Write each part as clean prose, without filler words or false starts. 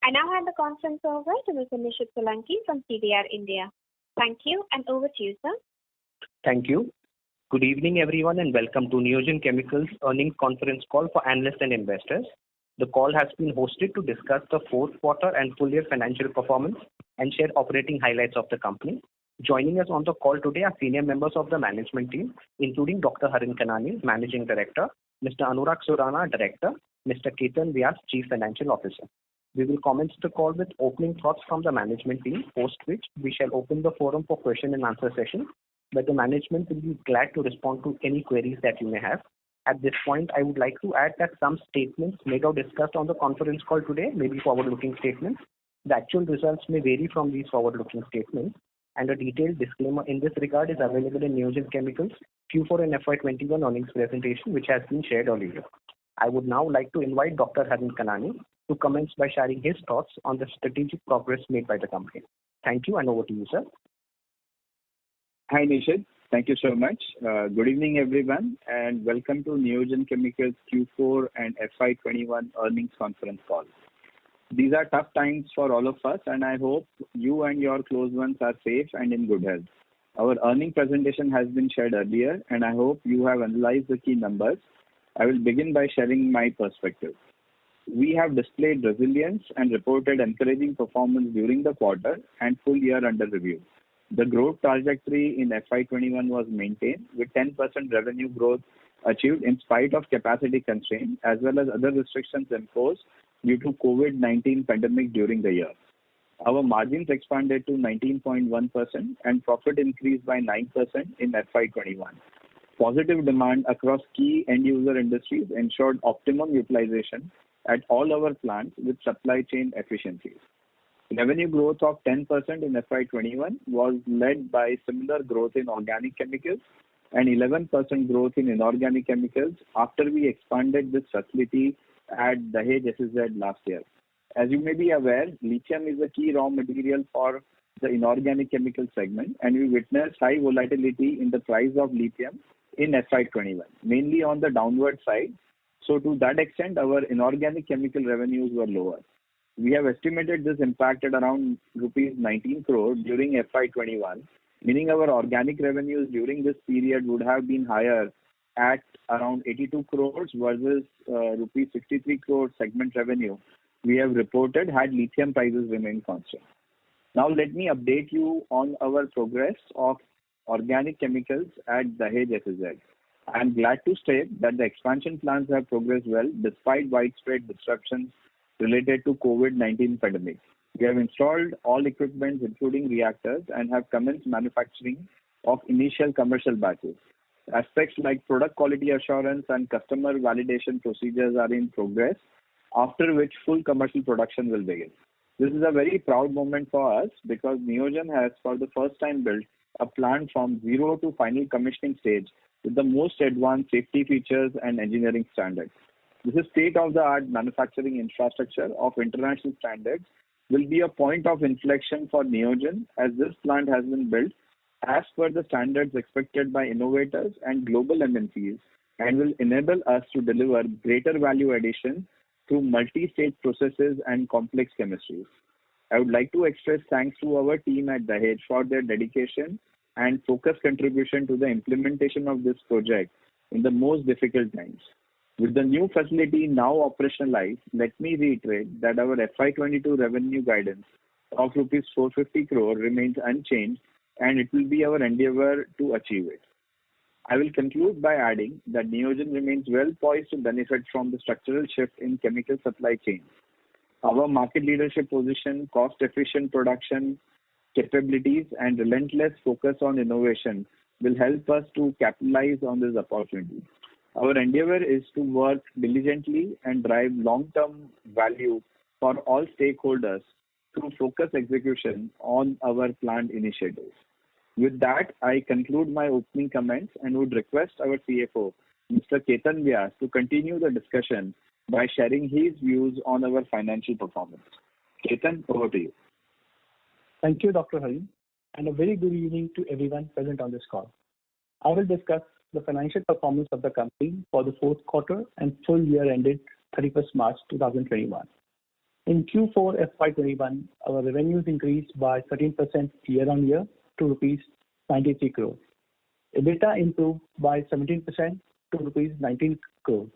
I now hand the conference over to Mr. Nishit Solanki from CDR India. Thank you, and over to you, sir. Thank you. Good evening, everyone, and welcome to Neogen Chemicals earnings conference call for analysts and investors. The call has been hosted to discuss the fourth quarter and full year financial performance and share operating highlights of the company. Joining us on the call today are senior members of the management team, including Dr. Harin Kanani, Managing Director, Mr. Anurag Surana, Director, Mr. Ketan Vyas, Chief Financial Officer. We will commence the call with opening thoughts from the management team, post which we shall open the forum for question and answer session, where the management will be glad to respond to any queries that you may have. At this point, I would like to add that some statements made or discussed on the conference call today may be forward-looking statements. The actual results may vary from these forward-looking statements, and a detailed disclaimer in this regard is available in Neogen Chemicals Q4 and FY21 earnings presentation, which has been shared earlier. I would now like to invite Dr. Harin Kanani to commence by sharing his thoughts on the strategic progress made by the company. Thank you, and over to you, sir. Hi, Nishit. Thank you so much. Good evening, everyone, and welcome to Neogen Chemicals Q4 and FY21 earnings conference call. These are tough times for all of us, and I hope you and your close ones are safe and in good health. Our earnings presentation has been shared earlier, and I hope you have analyzed the key numbers. I will begin by sharing my perspective. We have displayed resilience and reported encouraging performance during the quarter and full year under review. The growth trajectory in FY21 was maintained with 10% revenue growth achieved in spite of capacity constraints as well as other restrictions imposed due to COVID-19 pandemic during the year. Our margins expanded to 19.1% and profit increased by 9% in FY21. Positive demand across key end-user industries ensured optimum utilization at all our plants with supply chain efficiencies. Revenue growth of 10% in FY21 was led by similar growth in organic chemicals and 11% growth in inorganic chemicals after we expanded this facility at Dahej SEZ last year. As you may be aware, lithium is a key raw material for the inorganic chemical segment, and we witnessed high volatility in the price of lithium in FY21, mainly on the downward side. So to that extent, our inorganic chemical revenues were lower. We have estimated this impact at around rupees 19 crore during FY21, meaning our organic revenues during this period would have been higher at around 82 crores versus rupees 63 crore segment revenue we have reported had lithium prices remained constant. Now let me update you on our progress of organic chemicals at Dahej SEZ. I am glad to state that the expansion plans have progressed well despite widespread disruptions related to COVID-19 pandemic. We have installed all equipment including reactors and have commenced manufacturing of initial commercial batches. Aspects like product quality assurance and customer validation procedures are in progress, after which full commercial production will begin. This is a very proud moment for us because Neogen has for the first time built a plant from zero to final commissioning stage with the most advanced safety features and engineering standards. This is state-of-the-art manufacturing infrastructure of international standards will be a point of inflection for Neogen as this plant has been built as per the standards expected by innovators and global MNCs and will enable us to deliver greater value addition through multi-stage processes and complex chemistries. I would like to express thanks to our team at Dahej for their dedication and focused contribution to the implementation of this project in the most difficult times. With the new facility now operationalized, let me reiterate that our FY22 revenue guidance of rupees 450 crore remains unchanged and it will be our endeavor to achieve it. I will conclude by adding that Neogen remains well poised to benefit from the structural shift in chemical supply chain. Our market leadership position, cost-efficient production capabilities and relentless focus on innovation will help us to capitalize on this opportunity. Our endeavor is to work diligently and drive long-term value for all stakeholders through focused execution on our planned initiatives. With that, I conclude my opening comments and would request our CFO, Mr. Ketan Vyas, to continue the discussion by sharing his views on our financial performance. Ketan, over to you. Thank you, Dr. Harin, and a very good evening to everyone present on this call. I will discuss the financial performance of the company for the fourth quarter and full year ended 31st March 2021. In Q4 FY21, our revenues increased by 13% year-on-year to rupees 93 crore. EBITDA improved by 17% to rupees 19 crore,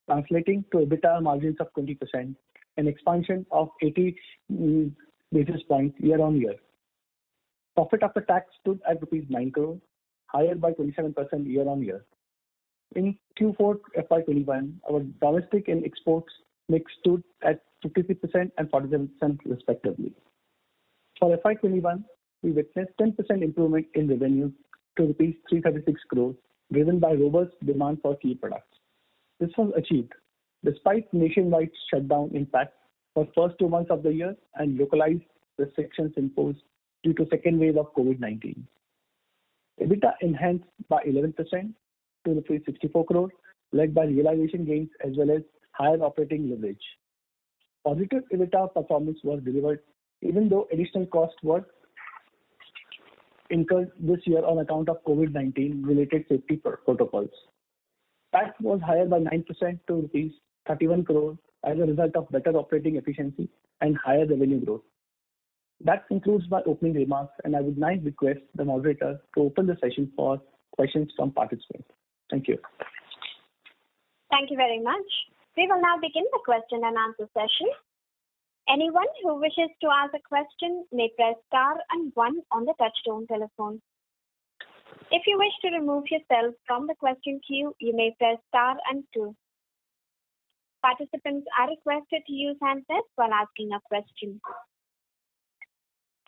translating to EBITDA margins of 20%, an expansion of 80 basis points year-on-year. Profit after tax stood at rupees 9 crore, higher by 27% year-on-year. In Q4 FY21, our domestic and exports mix stood at 53% and 47% respectively. For FY21, we witnessed 10% improvement in revenue to rupees 336 crore, driven by robust demand for key products. This was achieved despite nationwide shutdown impact for first 2 months of the year and localized restrictions imposed due to second wave of COVID-19. EBITDA enhanced by 11% to rupees 64 crore, led by realization gains as well as higher operating leverage. Positive EBITDA performance was delivered even though additional costs were incurred this year on account of COVID-19 related safety protocols. PAT was higher by 9% to rupees 31 crore as a result of better operating efficiency and higher revenue growth. That concludes my opening remarks, and I would now request the moderator to open the session for questions from participants. Thank you. Thank you very much. We will now begin the question and answer session. Anyone who wishes to ask a question may press star and 1 on the touchtone telephone. If you wish to remove yourself from the question queue, you may press star and 2. Participants are requested to use handsets while asking a question.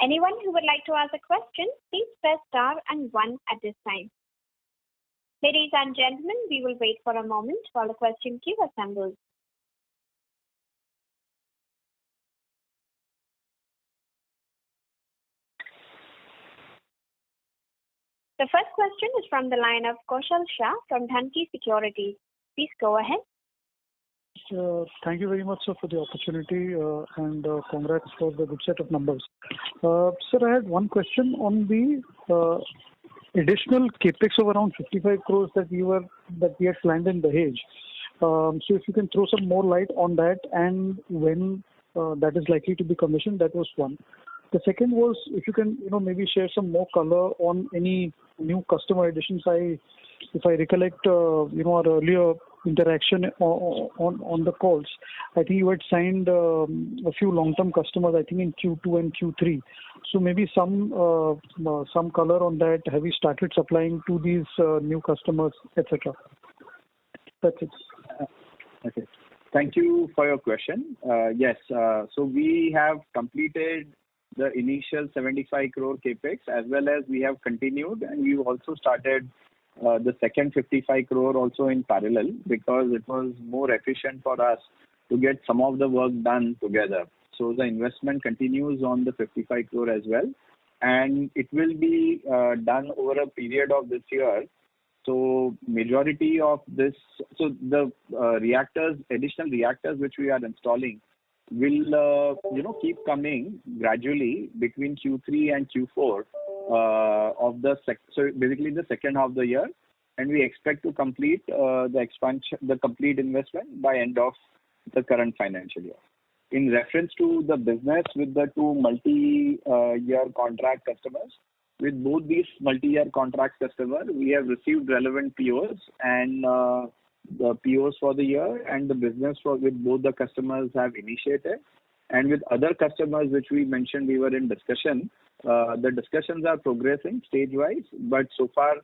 Anyone who would like to ask a question, please press star and 1 at this time. Ladies and gentlemen, we will wait for a moment while the question queue assembles. The first question is from the line of Kaushal Shah from Dhanki Securities. Please go ahead. Thank you very much, sir, for the opportunity and congrats for the good set of numbers. Sir, I had one question on the additional capex of around 55 crores that we had planned in Dahej. So if you can throw some more light on that and when that is likely to be commissioned, that was one. The second was if you can maybe share some more color on any new customer additions. If I recollect our earlier interaction on the calls, I think you had signed a few long-term customers, I think in Q2 and Q3. So maybe some color on that. Have you started supplying to these new customers, etc.? That's it. Okay. Thank you for your question. Yes, so we have completed the initial 75 crore capex as well as we have continued, and we also started the second 55 crore also in parallel because it was more efficient for us to get some of the work done together. So the investment continues on the 55 crore as well, and it will be done over a period of this year. So majority of this, so the additional reactors which we are installing will keep coming gradually between Q3 and Q4 of the so basically the second half of the year, and we expect to complete the complete investment by end of the current financial year. In reference to the business with the two multi-year contract customers, with both these multi-year contract customers, we have received relevant POs and the POs for the year, and the business with both the customers have initiated. And with other customers which we mentioned we were in discussion, the discussions are progressing stage-wise, but so far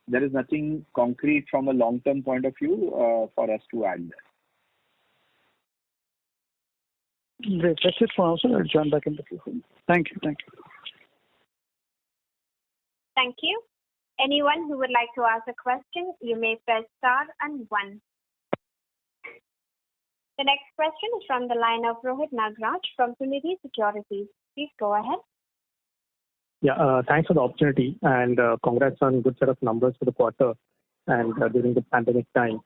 there is nothing concrete from a long-term point of view for us to add there. Great. That's it for now, sir. I'll join back in the queue. Thank you. Thank you. Anyone who would like to ask a question, you may press star and 1. The next question is from the line of Rohit Nagraj from Sunidhi Securities. Please go ahead. Yeah, thanks for the opportunity and congrats on good set of numbers for the quarter and during the pandemic time.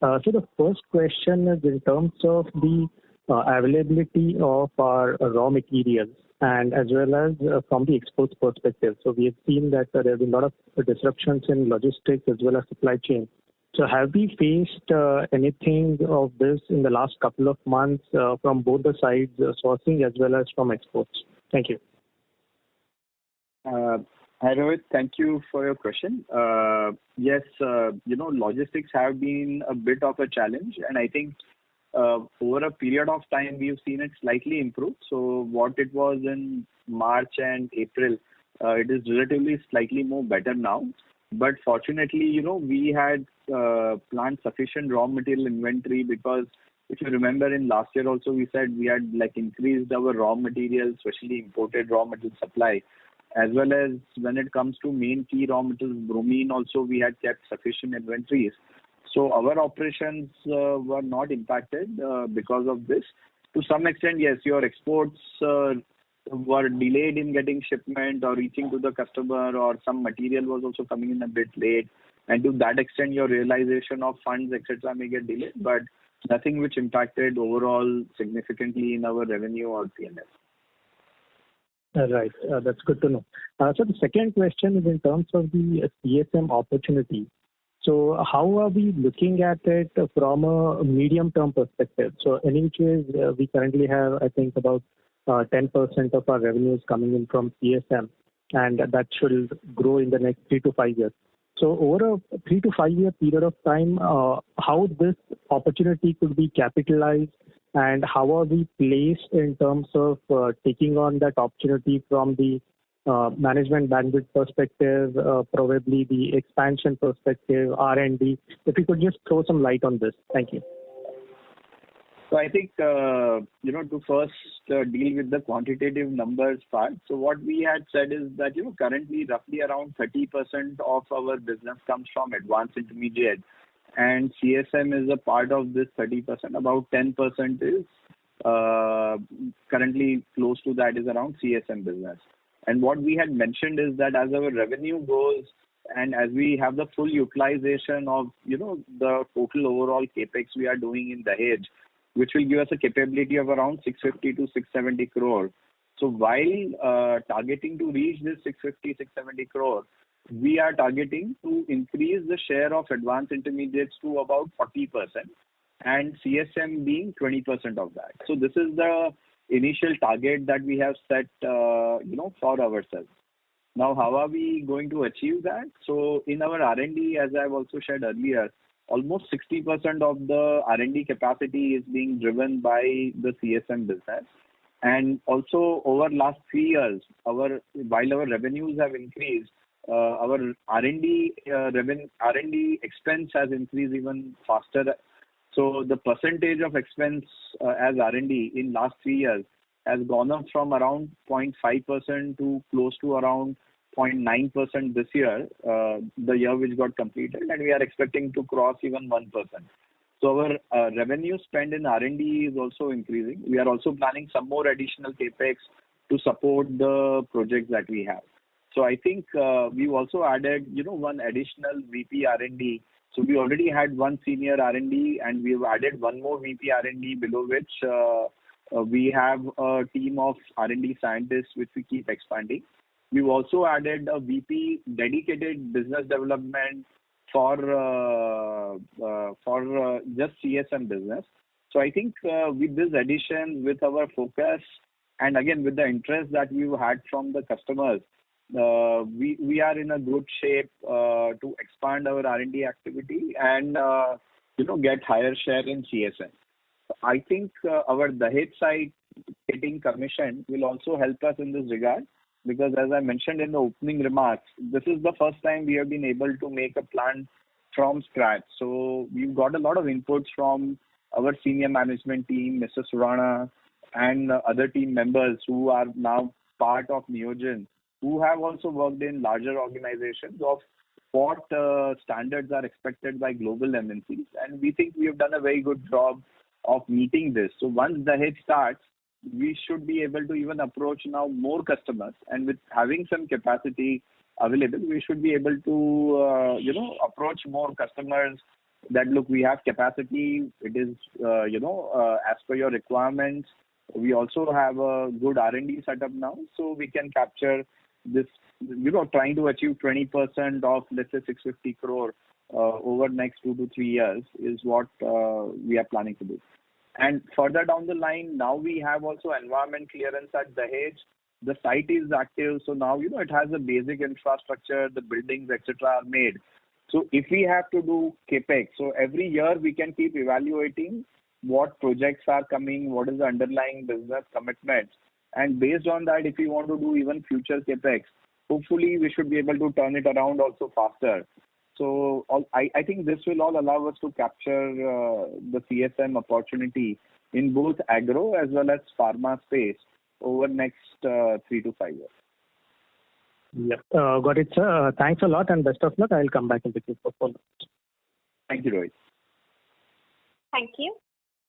So the first question is in terms of the availability of our raw materials and as well as from the exports perspective. So we have seen that there have been a lot of disruptions in logistics as well as supply chain. So have we faced anything of this in the last couple of months from both the sides, sourcing as well as from exports? Thank you. Hi, Rohit. Thank you for your question. Yes, logistics have been a bit of a challenge, and I think over a period of time, we've seen it slightly improve. So what it was in March and April, it is relatively slightly more better now. But fortunately, we had planned sufficient raw material inventory, because if you remember in last year also, we said we had increased our raw materials, especially imported raw material supply, as well as when it comes to main key raw materials, bromine also, we had kept sufficient inventories. So our operations were not impacted because of this. To some extent, yes, your exports were delayed in getting shipment or reaching to the customer, or some material was also coming in a bit late. And to that extent, your realization of funds, etc., may get delayed, but nothing which impacted overall significantly in our revenue or P&L. Right. That's good to know. So the second question is in terms of the CSM opportunity. So how are we looking at it from a medium-term perspective? So in which ways we currently have, I think, about 10% of our revenues coming in from CSM, and that should grow in the next 3 to 5 years. So over a 3 to 5 year period of time, how this opportunity could be capitalized, and how are we placed in terms of taking on that opportunity from the management bandwidth perspective, probably the expansion perspective, R&D? If you could just throw some light on this. Thank you. So I think, to first deal with the quantitative numbers part. So what we had said is that, currently roughly around 30% of our business comes from advanced intermediate, and CSM is a part of this 30%. About 10% is currently close to that is around CSM business. And what we had mentioned is that as our revenue goes and as we have the full utilization of, the total overall capex we are doing in Dahej, which will give us a capability of around 650 to 670 crore. So while targeting to reach this 650, 670 crore, we are targeting to increase the share of advanced intermediates to about 40%, and CSM being 20% of that. So this is the initial target that we have set, for ourselves. Now, how are we going to achieve that? So in our R&D, as I've also shared earlier, almost 60% of the R&D capacity is being driven by the CSM business. And also over last 3 years, while our revenues have increased, our R&D expense has increased even faster. So the percentage of expense as R&D in last 3 years has gone up from around 0.5% to close to around 0.9% this year, the year which got completed, and we are expecting to cross even 1%. So our revenue spend in R&D is also increasing. We are also planning some more additional capex to support the projects that we have. So I think we've also added, one additional VP R&D. So we already had one senior R&D, and we've added one more VP R&D, below which we have a team of R&D scientists which we keep expanding. We've also added a VP dedicated business development for just CSM business. So I think with this addition, with our focus, and again with the interest that we've had from the customers, we are in a good shape to expand our R&D activity and get higher share in CSM. I think our Dahej site getting commissioned will also help us in this regard, because as I mentioned in the opening remarks, this is the first time we have been able to make a plant from scratch. So we've got a lot of inputs from our senior management team, Mr. Surana, and other team members who are now part of Neogen, who have also worked in larger organizations of what standards are expected by global MNCs. And we think we have done a very good job of meeting this. So once Dahej starts, we should be able to even approach now more customers, and with having some capacity available, we should be able to, approach more customers that, look, we have capacity. It is, as per your requirements. We also have a good R&D setup now, so we can capture this, trying to achieve 20% of, let's say, 650 crore over next 2 to 3 years is what we are planning to do. And further down the line, now we have also environment clearance at Dahej. The site is active, so now it has a basic infrastructure, the buildings, etc. are made. So if we have to do capex, so every year we can keep evaluating what projects are coming, what is the underlying business commitments, and based on that, if we want to do even future capex, hopefully we should be able to turn it around also faster. So I think this will all allow us to capture the CSM opportunity in both agro as well as pharma space over next 3 to 5 years. Yep. Got it, sir. Thanks a lot and best of luck. I'll come back in the queue for follow-up. Thank you, Rohit. Thank you.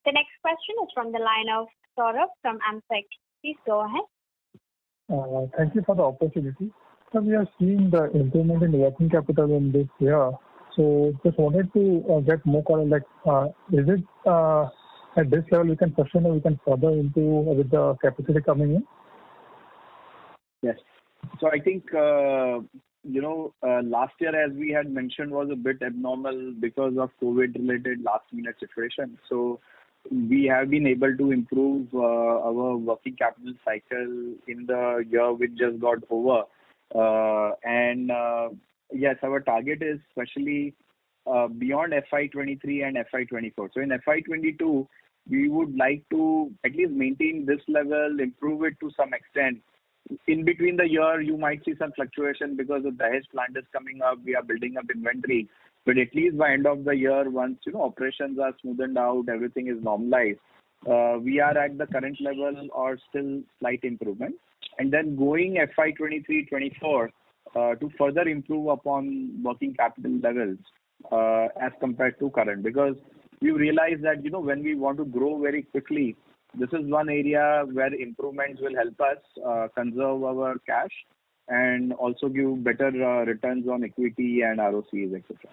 The next question is from the line of Saurabh from AMSEC. Please go ahead. Thank you for the opportunity. So we are seeing the improvement in working capital in this year. So just wanted to get more color, like, is it at this level we can sustain or we can further improve with the capacity coming in? Yes. So I think, last year, as we had mentioned, was a bit abnormal because of COVID-related last-minute situation. So we have been able to improve our working capital cycle in the year which just got over. Yes, our target is especially beyond FY23 and FY24. So in FY22, we would like to at least maintain this level, improve it to some extent. In between the year, you might see some fluctuation because the Dahej plant is coming up. We are building up inventory. But at least by end of the year, once operations are smoothened out, everything is normalized, we are at the current level or still slight improvement. And then going FY23-24 to further improve upon working capital levels as compared to current. Because we realize that when we want to grow very quickly, this is one area where improvements will help us conserve our cash and also give better returns on equity and ROCs, etc.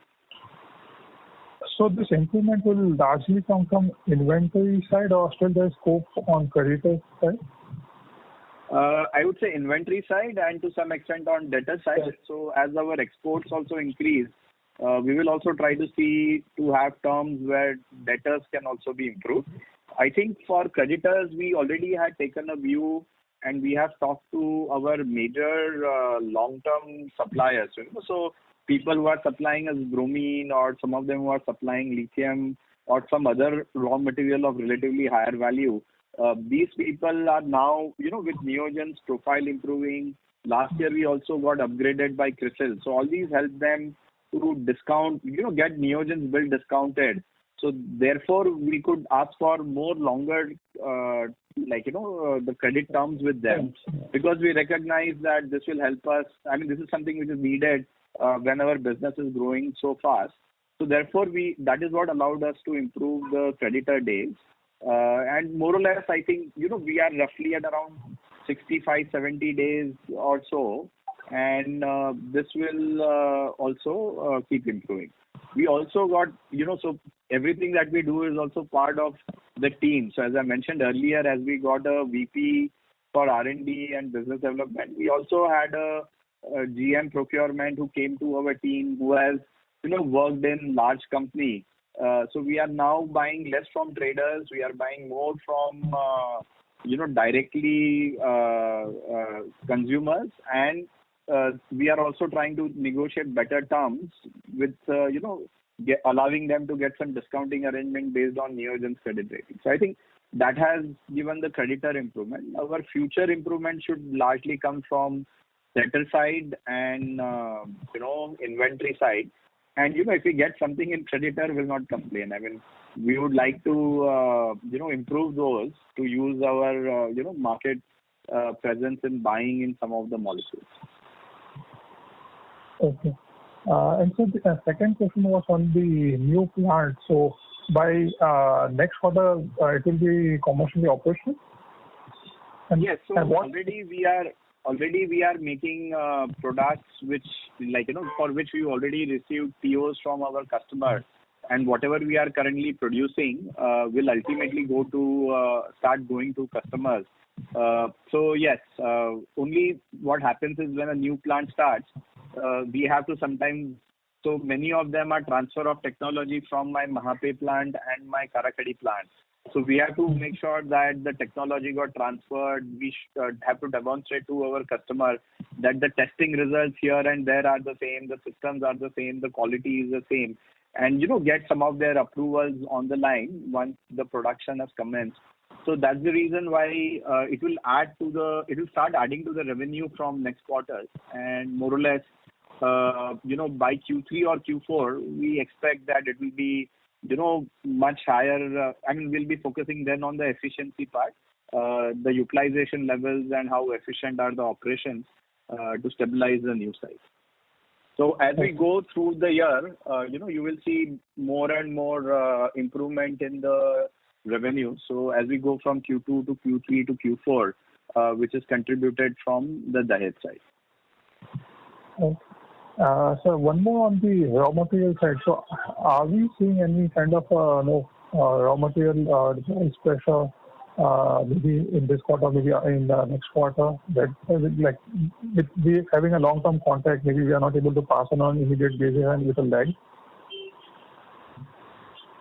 So this improvement will largely come from inventory side or still there is scope on creditor side? I would say inventory side and to some extent on debtor side. Yes. So as our exports also increase, we will also try to see to have terms where debtors can also be improved. I think for creditors, we already had taken a view and we have talked to our major long-term suppliers. So people who are supplying us bromine or some of them who are supplying lithium or some other raw material of relatively higher value. These people are now, with Neogen's profile improving. Last year, we also got upgraded by CRISIL. So all these help them to discount, get Neogen's bill discounted. So therefore, we could ask for more longer, the credit terms with them because we recognize that this will help us. I mean, this is something which is needed when our business is growing so fast. So therefore, that is what allowed us to improve the creditor days. And more or less, I think, we are roughly at around 65, 70 days or so. And this will also keep improving. We also got, so everything that we do is also part of the team. So as I mentioned earlier, as we got a VP for R&D and business development, we also had a GM procurement who came to our team who has, worked in large company. So we are now buying less from traders. We are buying more from, directly consumers. And we are also trying to negotiate better terms with, allowing them to get some discounting arrangement based on Neogen's credit rating. So I think that has given the creditor improvement. Our future improvement should largely come from debtor side and, inventory side. And, if we get something in creditor, we'll not complain. I mean, we would like to, improve those to use our, market presence in buying in some of the molecules. Okay. And so the second question was on the new plant. So by next quarter, it will be commercially operational? And, yes. So already we are making products which, for which we already received POs from our customers. And whatever we are currently producing will ultimately start going to customers. So yes, only what happens is when a new plant starts, we have to sometimes So many of them are transfer of technology from my Mahape plant and my Karakhadi plant. So we have to make sure that the technology got transferred. We have to demonstrate to our customer that the testing results here and there are the same, the systems are the same, the quality is the same, and get some of their approvals on the line once the production has commenced. So that's the reason why it will start adding to the revenue from next quarter, and more or less, by Q3 or Q4, we expect that it will be much higher. We'll be focusing then on the efficiency part, the utilization levels and how efficient are the operations to stabilize the new site. So as we go through the year, you will see more and more improvement in the revenue. So as we go from Q2 to Q3 to Q4, which is contributed from the Dahej side. Okay. So one more on the raw material side. So are we seeing any kind of raw material price pressure maybe in this quarter, maybe in the next quarter, that like with we having a long-term contract, maybe we are not able to pass on immediate basis and with a lag?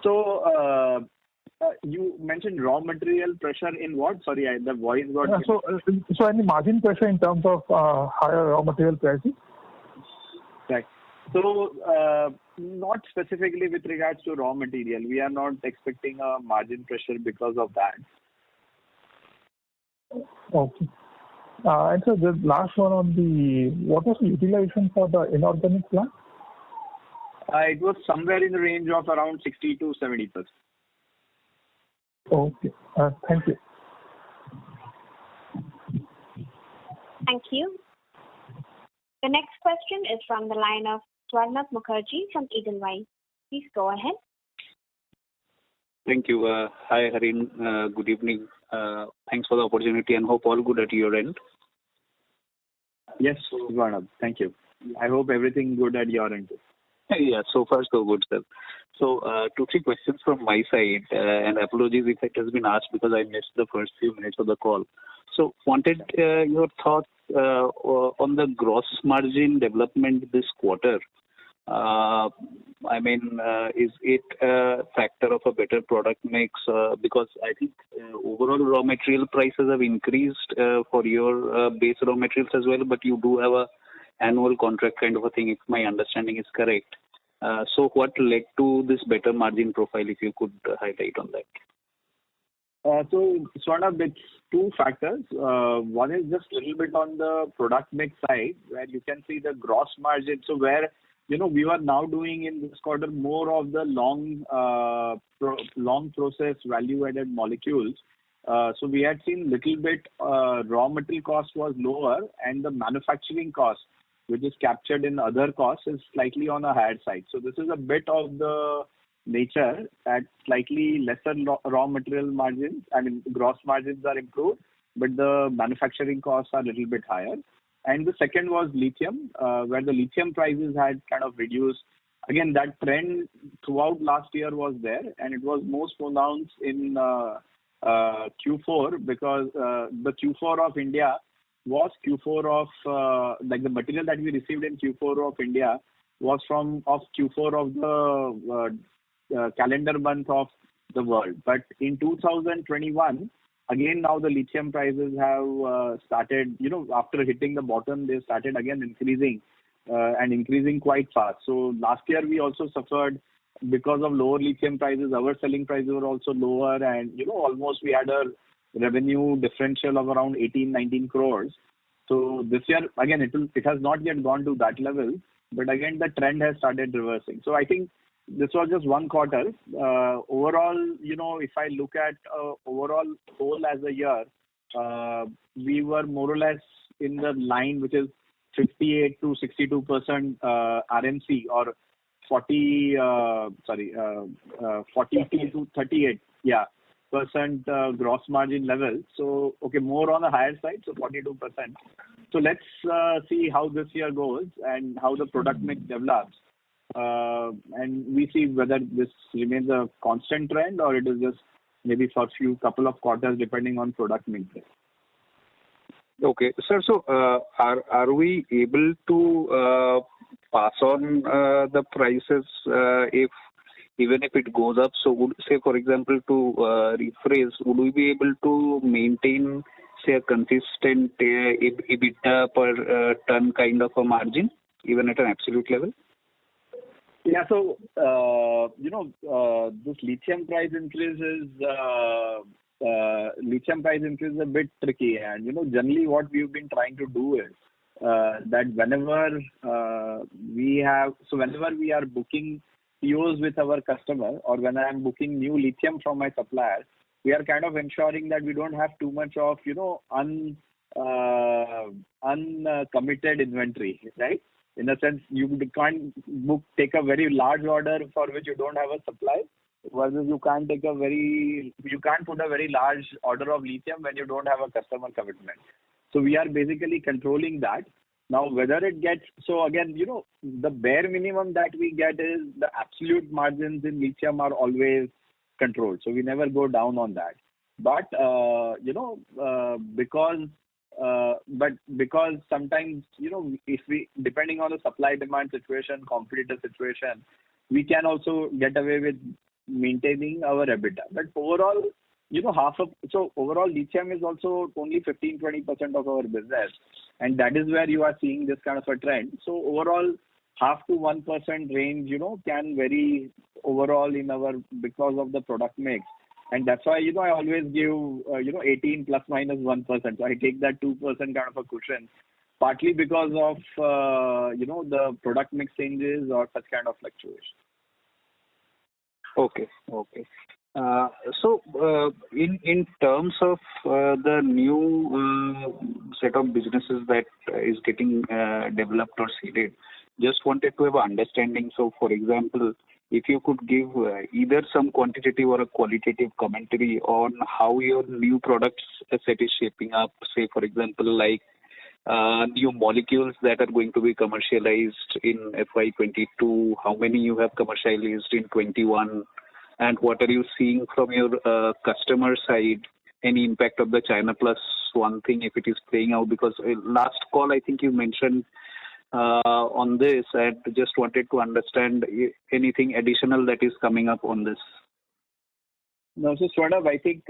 So you mentioned raw material pressure in what? Sorry, the voice got... So any margin pressure in terms of higher raw material prices? Right. So, not specifically with regards to raw material. We are not expecting a margin pressure because of that. Okay. And so the last one on what was the utilization for the inorganic plant? It was somewhere in the range of around 60 to 70%. Okay. Thank you. Thank you. The next question is from the line of Swarnabh Mukherjee from Edelweiss. Please go ahead. Thank you. Hi, Harin. Good evening. Thanks for the opportunity and hope all good at your end. Yes, Swarnabh. Thank you. I hope everything good at your end. Yeah, so far so good, sir. So 2-3 questions from my side, and apologies if it has been asked because I missed the first few minutes of the call. So wanted your thoughts on the gross margin development this quarter. Is it a factor of a better product mix? Because I think overall raw material prices have increased for your base raw materials as well, but you do have a annual contract kind of a thing, if my understanding is correct. So what led to this better margin profile, if you could highlight on that? So, Swarnabh, it's two factors. One is just a little bit on the product mix side, where you can see the gross margin. So where, we were now doing in this quarter more of the long process value-added molecules. So we had seen little bit raw material cost was lower, and the manufacturing cost, which is captured in other costs, is slightly on a higher side. So this is a bit of the nature that slightly lesser raw material margins, gross margins are improved, but the manufacturing costs are a little bit higher. And the second was lithium, where the lithium prices had kind of reduced. Again, that trend throughout last year was there, and it was most pronounced in Q4 because the Q4 of India was Q4 of the material that we received in Q4 of India was of Q4 of the calendar month of the world. But in 2021, again now the lithium prices have started, after hitting the bottom, they started again increasing and increasing quite fast. So last year we also suffered because of lower lithium prices. Our selling prices were also lower, and almost we had a revenue differential of around 18-19 crores. So this year again it has not yet gone to that level, but again the trend has started reversing. So I think this was just one quarter. Overall, if I look at overall whole as a year, we were more or less in the line which is 58 to 62% RMC or 42 to 38 percent gross margin level. So more on the higher side, so 42%. So let's see how this year goes and how the product mix develops. And we see whether this remains a constant trend or it is just maybe for couple of quarters depending on product mix. Okay, sir. So, are we able to pass on the prices if even if it goes up? So, would say, for example, to rephrase, would we be able to maintain, say, a consistent EBITDA per ton kind of a margin, even at an absolute level? Yeah. So, this lithium price increase is a bit tricky. And, generally what we've been trying to do is that whenever we are booking POs with our customer, or when I am booking new lithium from my suppliers, we are kind of ensuring that we don't have too much of, uncommitted inventory, right? In a sense, you can't take a very large order for which you don't have a supply, versus you can't put a very large order of lithium when you don't have a customer commitment. So we are basically controlling that. Now, whether it gets, so again, the bare minimum that we get is the absolute margins in lithium are always controlled. So we never go down on that. But, because sometimes, if we, depending on the supply demand situation, competitor situation, we can also get away with maintaining our EBITDA. But overall, overall lithium is also only 15-20% of our business. And that is where you are seeing this kind of a trend. So overall, 0.5 to 1% range, can vary overall because of the product mix. And that's why, I always give, 18 plus minus 1%. So I take that 2% kind of a cushion, partly because of, the product mix changes or such kind of fluctuation. Okay. So, in terms of the new set of businesses that is getting developed or seeded, just wanted to have an understanding. So, for example, if you could give either some quantitative or a qualitative commentary on how your new products set is shaping up, say, for example, like new molecules that are going to be commercialized in FY22, how many you have commercialized in 21, and what are you seeing from your customer side? Any impact of the China Plus One thing, if it is playing out? Because last call, I think you mentioned on this, and just wanted to understand anything additional that is coming up on this. No, so Swarnabh, I think,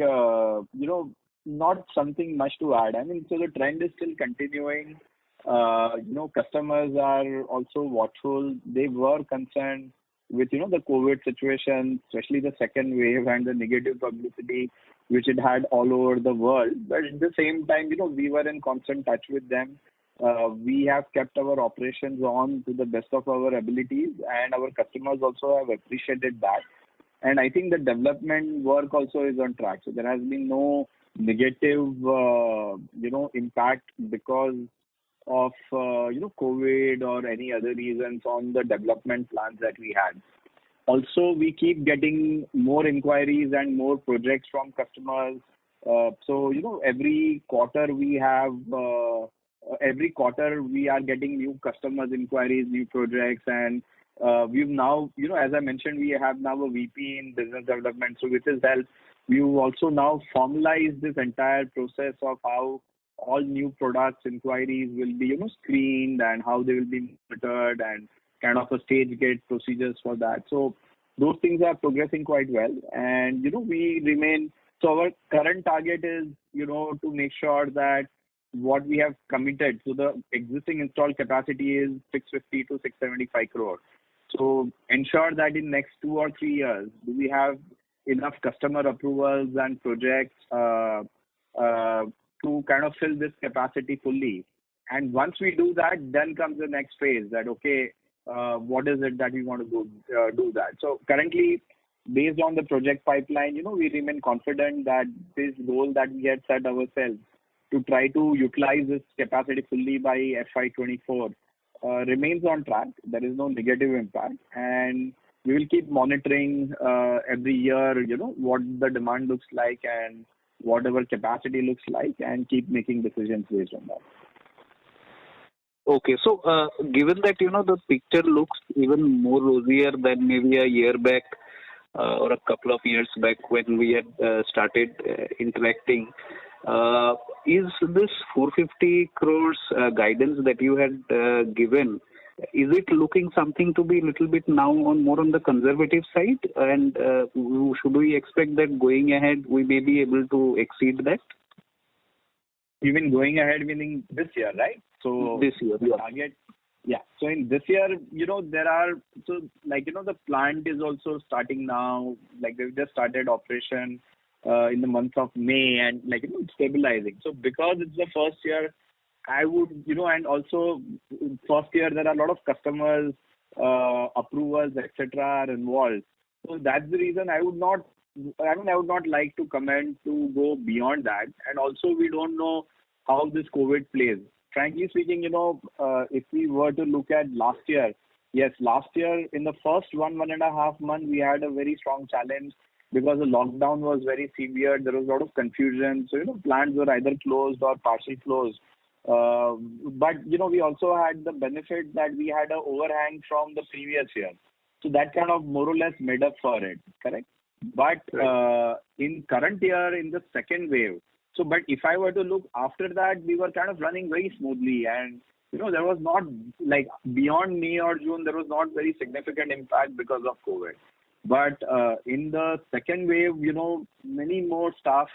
not something much to add. I mean, so the trend is still continuing. Customers are also watchful. They were concerned with, the COVID situation, especially the second wave and the negative publicity which it had all over the world. But at the same time, we were in constant touch with them. We have kept our operations on to the best of our abilities, and our customers also have appreciated that. And I think the development work also is on track. So there has been no negative, impact because of, COVID or any other reasons on the development plans that we had. Also, we keep getting more inquiries and more projects from customers. So, every quarter we are getting new customers' inquiries, new projects, and we've now, as I mentioned, we have now a VP in business development. So with his help, we've also now formalized this entire process of how all new products inquiries will be, screened, and how they will be monitored, and kind of a stage gate procedures for that. So those things are progressing quite well. And, we remain, so our current target is, to make sure that what we have committed, so the existing installed capacity is 650 to 675 crore. So ensure that in next 2 or 3 years, we have enough customer approvals and projects to kind of fill this capacity fully. And once we do that, then comes the next phase that, okay, what is it that we want to do that. So currently, based on the project pipeline, we remain confident that this goal that we had set ourselves to try to utilize this capacity fully by FY24 remains on track. There is no negative impact, and we will keep monitoring every year, what the demand looks like and whatever capacity looks like, and keep making decisions based on that. Okay, so given that, the picture looks even more rosier than maybe a year back or a couple of years back when we had started interacting, is this 450 crores guidance that you had given, is it looking something to be a little bit now more on the conservative side? And should we expect that going ahead we may be able to exceed that? You mean going ahead, meaning this year, right? So this year, the target. Yeah. So in this year, the plant is also starting now. Like they've just started operation in the month of May, and it's stabilizing. So because it's the first year, I would, and also first year there are a lot of customers, approvals, etc. are involved. So that's the reason I would not like to comment to go beyond that. And also we don't know how this COVID plays. Frankly speaking, if we were to look at last year, yes, last year in the first 1.5 months, we had a very strong challenge because the lockdown was very severe. There was a lot of confusion. So, plants were either closed or partially closed. But, we also had the benefit that we had an overhang from the previous year. So that kind of more or less made up for it, correct? But in current year, in the second wave, but if I were to look after that, we were kind of running very smoothly, and there was not beyond May or June, there was not very significant impact because of COVID. But in the second wave, many more staff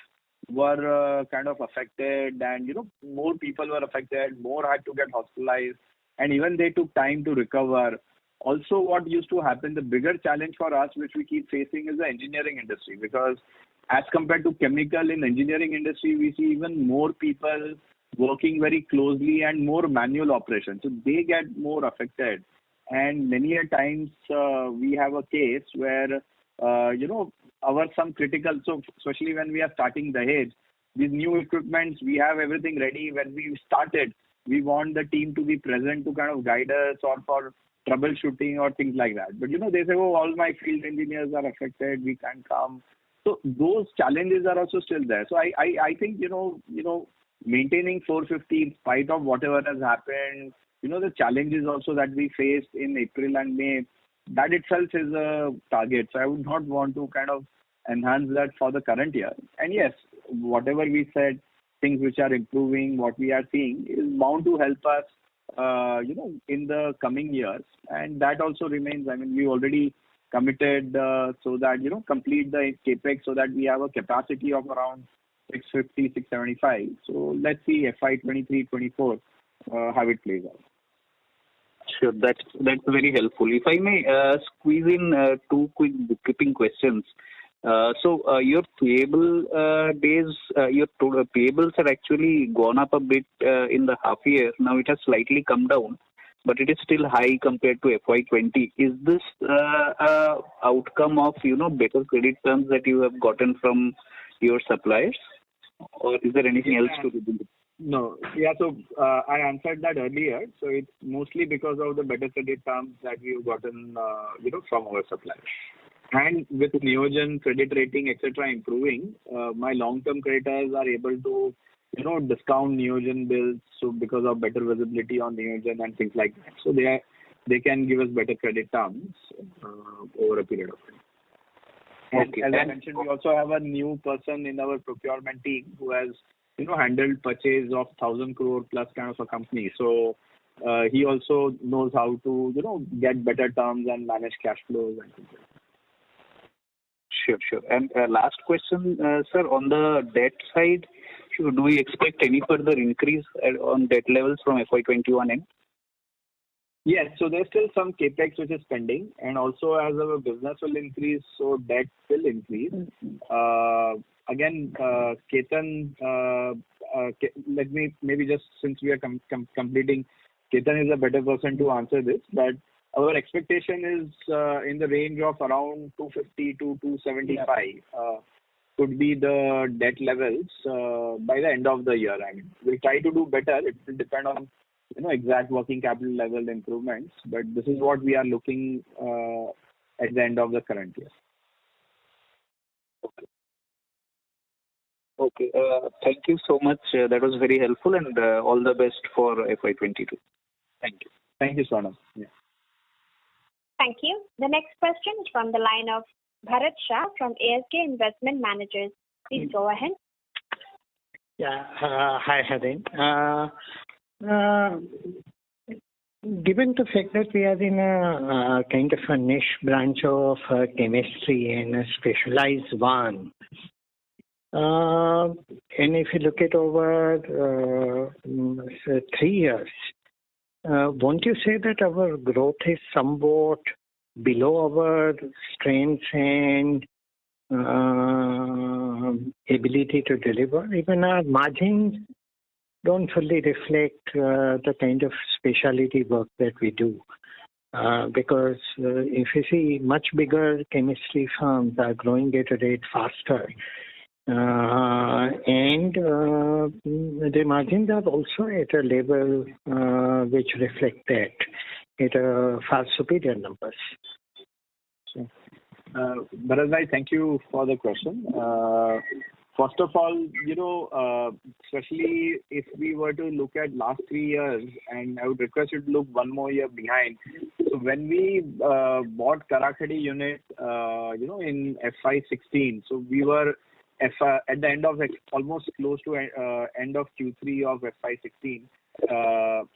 were kind of affected, and more people were affected, more had to get hospitalized, and even they took time to recover. Also, what used to happen, the bigger challenge for us, which we keep facing, is the engineering industry, because as compared to chemical, in engineering industry, we see even more people working very closely and more manual operations. So they get more affected. And many a times we have a case where, our some critical, so especially when we are starting the hedge, these new equipments, we have everything ready. When we started, we want the team to be present to kind of guide us or for troubleshooting or things like that. But, they say, oh, all my field engineers are affected, we can't come. So those challenges are also still there. So I think, maintaining 450 in spite of whatever has happened, the challenges also that we faced in April and May, that itself is a target. So I would not want to kind of enhance that for the current year. And yes, whatever we said, things which are improving, what we are seeing is bound to help us, in the coming years. And that also remains, we already committed so that, complete the capex so that we have a capacity of around 650, 675. So let's see FY23-24 how it plays out. Sure, that's very helpful. If I may squeeze in two quick bookkeeping questions. So your payable days, your payables have actually gone up a bit in the half year. Now it has slightly come down, but it is still high compared to FY20. Is this outcome of better credit terms that you have gotten from your suppliers, or is there anything else to do? No. Yeah, so I answered that earlier. So it's mostly because of the better credit terms that we've gotten, from our suppliers. And with Neogen credit rating, etc., improving, my long-term creditors are able to, discount Neogen bills. So because of better visibility on Neogen and things like that. So they can give us better credit terms over a period of time. Okay. As I mentioned, we also have a new person in our procurement team who has, handled purchase of 1,000 crore plus kind of a company. So he also knows how to, get better terms and manage cash flows and things like that. Sure. And last question, sir, on the debt side, do we expect any further increase on debt levels from FY21 end? Yes, so there's still some capex which is pending, and also as our business will increase, so debt will increase. Again, Ketan, let me maybe just, since we are completing, Ketan is a better person to answer this, but our expectation is in the range of around 250 to 275 could be the debt levels by the end of the year. We'll try to do better. It will depend on exact working capital level improvements, but this is what we are looking at the end of the current year. Okay. Thank you so much. That was very helpful, and all the best for FY22. Thank you. Thank you, Swarnabh. Yeah. Thank you. The next question is from the line of Bharat Shah from ASK Investment Managers. Please go ahead. Yeah. Hi, Harin. Given the fact that we are in a kind of a niche branch of chemistry and a specialized one, and if you look at over 3 years, won't you say that our growth is somewhat below our strengths and ability to deliver? Even our margins don't fully reflect the kind of specialty work that we do. Because if you see much bigger chemistry firms are growing at a rate faster, and the margins are also at a level which reflect that at a far superior numbers. Bharat, thank you for the question. First of all, especially if we were to look at last 3 years, and I would request you to look one more year behind. So when we bought Karakhadi unit, in FY16, so we were at the end of almost close to end of Q3 of FY16.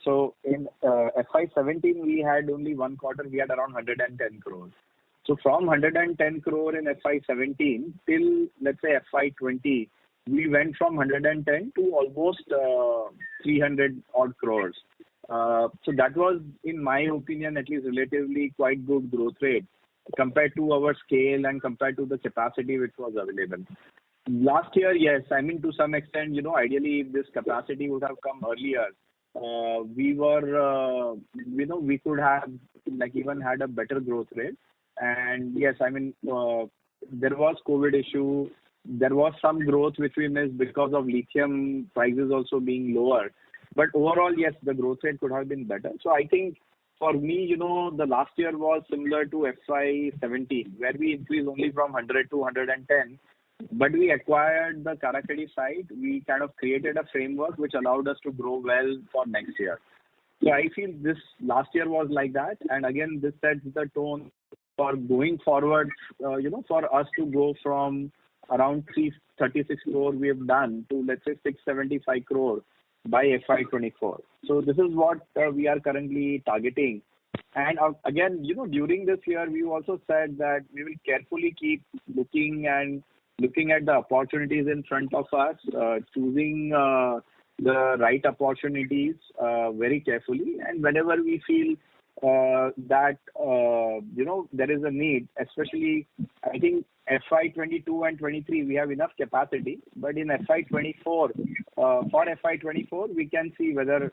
So in FY17, we had only one quarter, we had around 110 crores. So from 110 crore in FY17 till, let's say, FY20, we went from 110 to almost 300 odd crores. So that was, in my opinion, at least relatively quite good growth rate compared to our scale and compared to the capacity which was available. Last year, yes, I mean, to some extent, ideally, if this capacity would have come earlier, we were, we could have even had a better growth rate. And yes, I mean, there was COVID issue. There was some growth which we missed because of lithium prices also being lower. But overall, yes, the growth rate could have been better. So I think for me, the last year was similar to FY17, where we increased only from 100 to 110. But we acquired the Karakhadi site. We kind of created a framework which allowed us to grow well for next year. So I feel this last year was like that. And again, this sets the tone for going forward, for us to go from around 336 crore we have done to, let's say, 675 crore by FY24. So this is what we are currently targeting. And again, during this year, we also said that we will carefully keep looking at the opportunities in front of us, choosing the right opportunities very carefully. And whenever we feel that there is a need, especially I think FY22 and 23 we have enough capacity, but in FY24 for FY24 we can see whether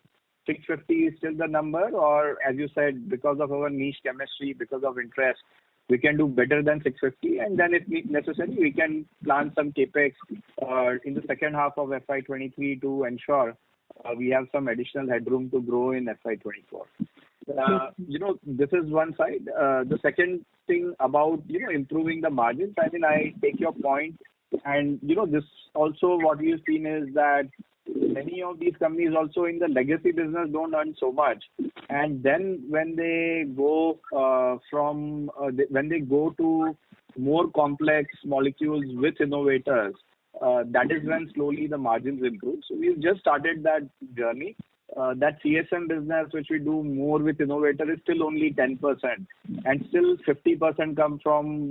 650 is still the number, or as you said, because of our niche chemistry, because of interest, we can do better than 650, and then if necessary we can plan some capex in the second half of FY23 to ensure we have some additional headroom to grow in FY24. This is one side. The second thing about, improving the margins, I mean, I take your point. And, this also what we've seen is that many of these companies also in the legacy business don't earn so much. And then when they go when they go to more complex molecules with innovators, that is when slowly the margins improve. So we've just started that journey. That CSM business, which we do more with innovator, is still only 10%, and still 50% come from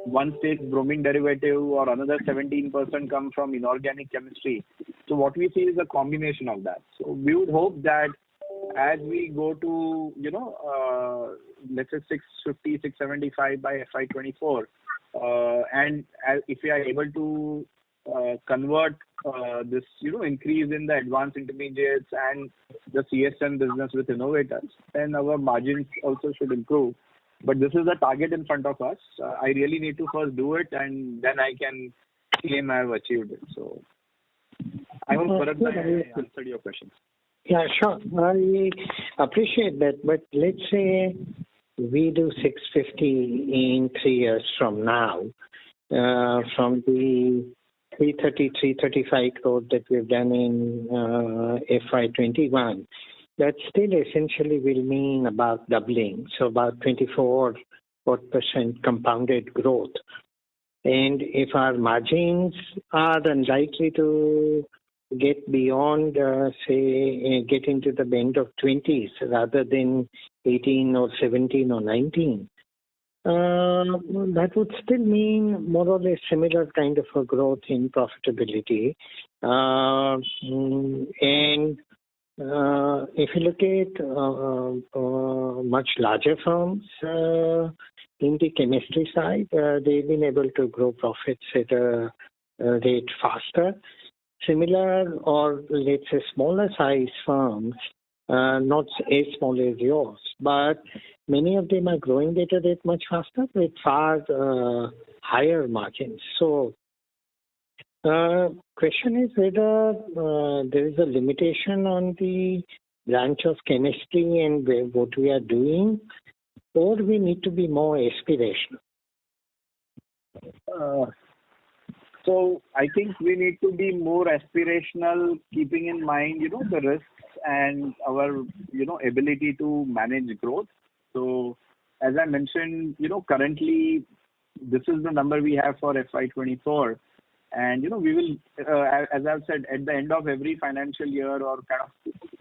one stage bromine derivative, or another 17% come from inorganic chemistry. So what we see is a combination of that. So we would hope that as we go to let's say 650, 675 by FY24, and if we are able to convert this increase in the advanced intermediates and the CSM business with innovators, then our margins also should improve. But this is the target in front of us. I really need to first do it, and then I can claim I have achieved it. So I hope Bharat I answered your questions. Yeah, sure. I appreciate that. But let's say we do 650 in 3 years from now, from the 335 crore that we've done in FY21, that still essentially will mean about doubling, so about 24% compounded growth. And if our margins are unlikely to get beyond, get into the band of 20s rather than 18 or 17 or 19, that would still mean more or less similar kind of a growth in profitability. And if you look at much larger firms in the chemistry side, they've been able to grow profits at a rate faster. Similar, or let's say smaller size firms, not as small as yours, but many of them are growing at a rate much faster with far higher margins. So, question is whether there is a limitation on the branch of chemistry and what we are doing, or we need to be more aspirational. So I think we need to be more aspirational, keeping in mind, the risks and our, ability to manage growth. So as I mentioned, currently this is the number we have for FY24. And, we will, as I've said, at the end of every financial year, or kind of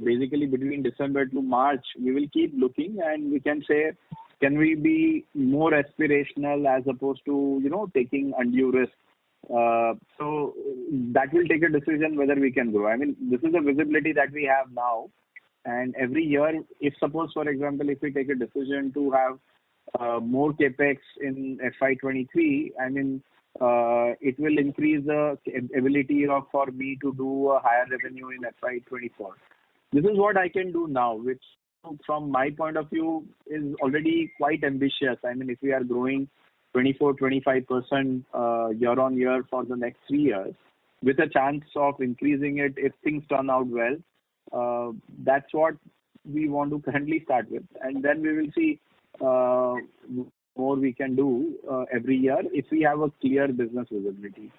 basically between December to March, we will keep looking and we can say, can we be more aspirational as opposed to, taking undue risk? So that will take a decision whether we can grow. I mean, this is the visibility that we have now. And every year, if suppose, for example, if we take a decision to have more capex in FY23, I mean, it will increase the ability for me to do a higher revenue in FY24. This is what I can do now, which from my point of view is already quite ambitious. I mean, if we are growing 24-25% year on year for the next 3 years, with a chance of increasing it if things turn out well, that's what we want to currently start with. And then we will see more we can do every year if we have a clear business visibility.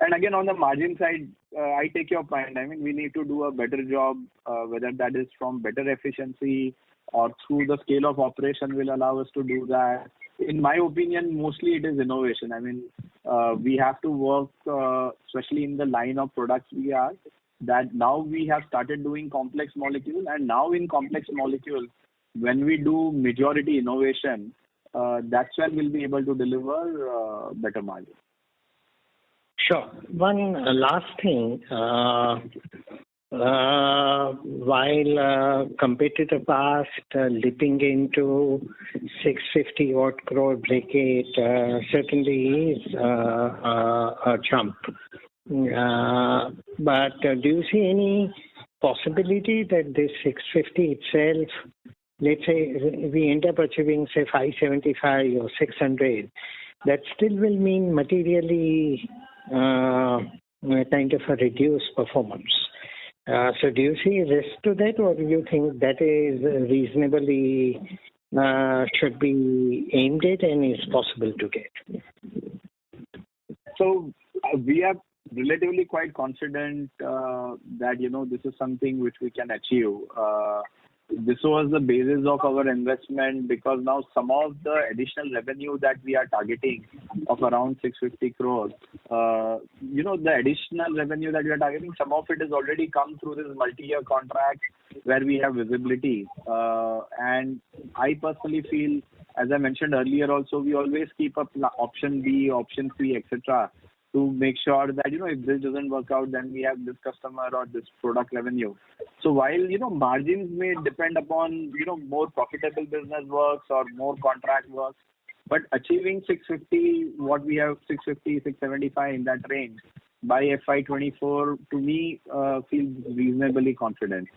And again, on the margin side, I take your point. I mean, we need to do a better job, whether that is from better efficiency or through the scale of operation will allow us to do that. In my opinion, mostly it is innovation. I mean, we have to work, especially in the line of products we are, that now we have started doing complex molecule, and now in complex molecule, when we do majority innovation, that's when we'll be able to deliver better margin. Sure. One last thing. While compared to the past, leaping into 650 odd crore bracket certainly is a jump. But do you see any possibility that this 650 itself, let's say we end up achieving say 575 or 600, that still will mean materially kind of a reduced performance? So do you see risk to that, or do you think that is reasonably should be aimed at and is possible to get? So we are relatively quite confident that, this is something which we can achieve. This was the basis of our investment, because now some of the additional revenue that we are targeting of around 650 crores, the additional revenue that we are targeting, some of it has already come through this multi-year contract where we have visibility. And I personally feel, as I mentioned earlier also, we always keep up option B, option C, etc., to make sure that, if this doesn't work out, then we have this customer or this product revenue. So while, margins may depend upon, more profitable business works or more contract works, but achieving 650, what we have, 650, 675 in that range by FY24, to me, feels reasonably confident.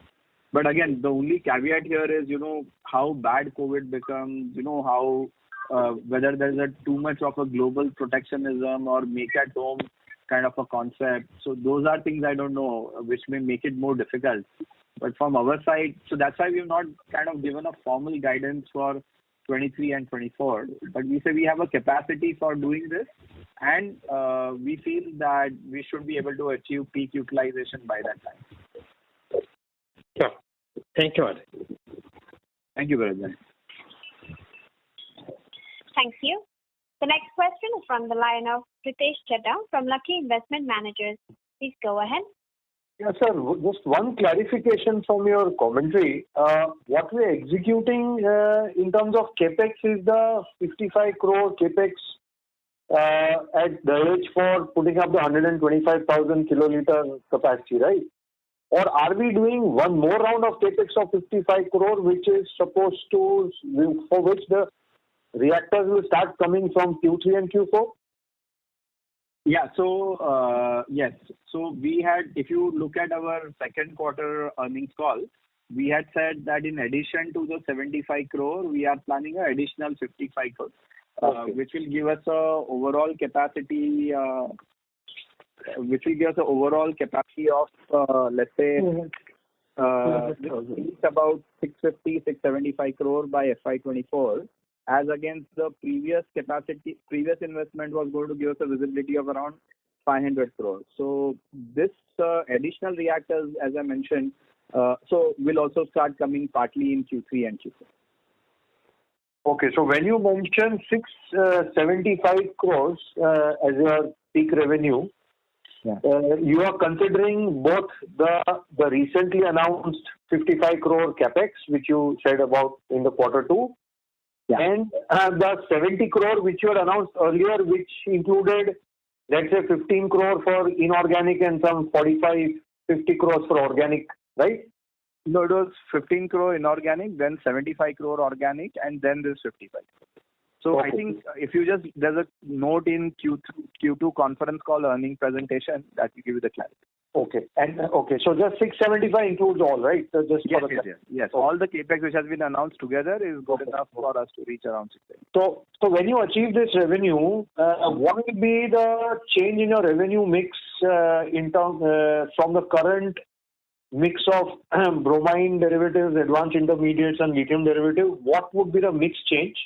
But again, the only caveat here is, how bad COVID becomes, how whether there's too much of a global protectionism or make at home kind of a concept. So those are things I don't know, which may make it more difficult. But from our side, so that's why we've not kind of given a formal guidance for 23 and 24. But we say we have a capacity for doing this, and we feel that we should be able to achieve peak utilization by that time. Sure. Thank you, Adi. Thank you very much. Thank you. The next question is from the line of Pritesh Chheda from Lucky Investment Managers. Please go ahead. Yes, sir. Just one clarification from your commentary. What we are executing in terms of capex is the 55 crore capex at Dahej for putting up the 125,000 kiloliter capacity, right? Or are we doing one more round of capex of 55 crore, which is supposed to, for which the reactors will start coming from Q3 and Q4? Yeah. So, yes. So we had, if you look at our second quarter earnings call, we had said that in addition to the 75 crore, we are planning an additional 55 crore, which will give us a overall capacity, of, let's say, about 650, 675 crore by FY24. As against the previous investment was going to give us a visibility of around 500 crores. So this additional reactors, as I mentioned, so will also start coming partly in Q3 and Q4. Okay, so when you mention 675 crores as your peak revenue, you are considering both the recently announced 55 crore capex, which you said about in the quarter two, and the 70 crore which you had announced earlier, which included, let's say, 15 crore for inorganic and some 50 crores for organic, right? No, it was 15 crore inorganic, then 75 crore organic, and then this 55 crore. So I think if you just, there's a note in Q2 conference call earning presentation that will give you the clarity. Okay. And so just 675 includes all, right? So just yes. Okay. All the capex which has been announced together is good enough for us to reach around 675. So when you achieve this revenue, what will be the change in your revenue mix in terms from the current mix of bromine derivatives, advanced intermediates, and lithium derivatives? What would be the mix change?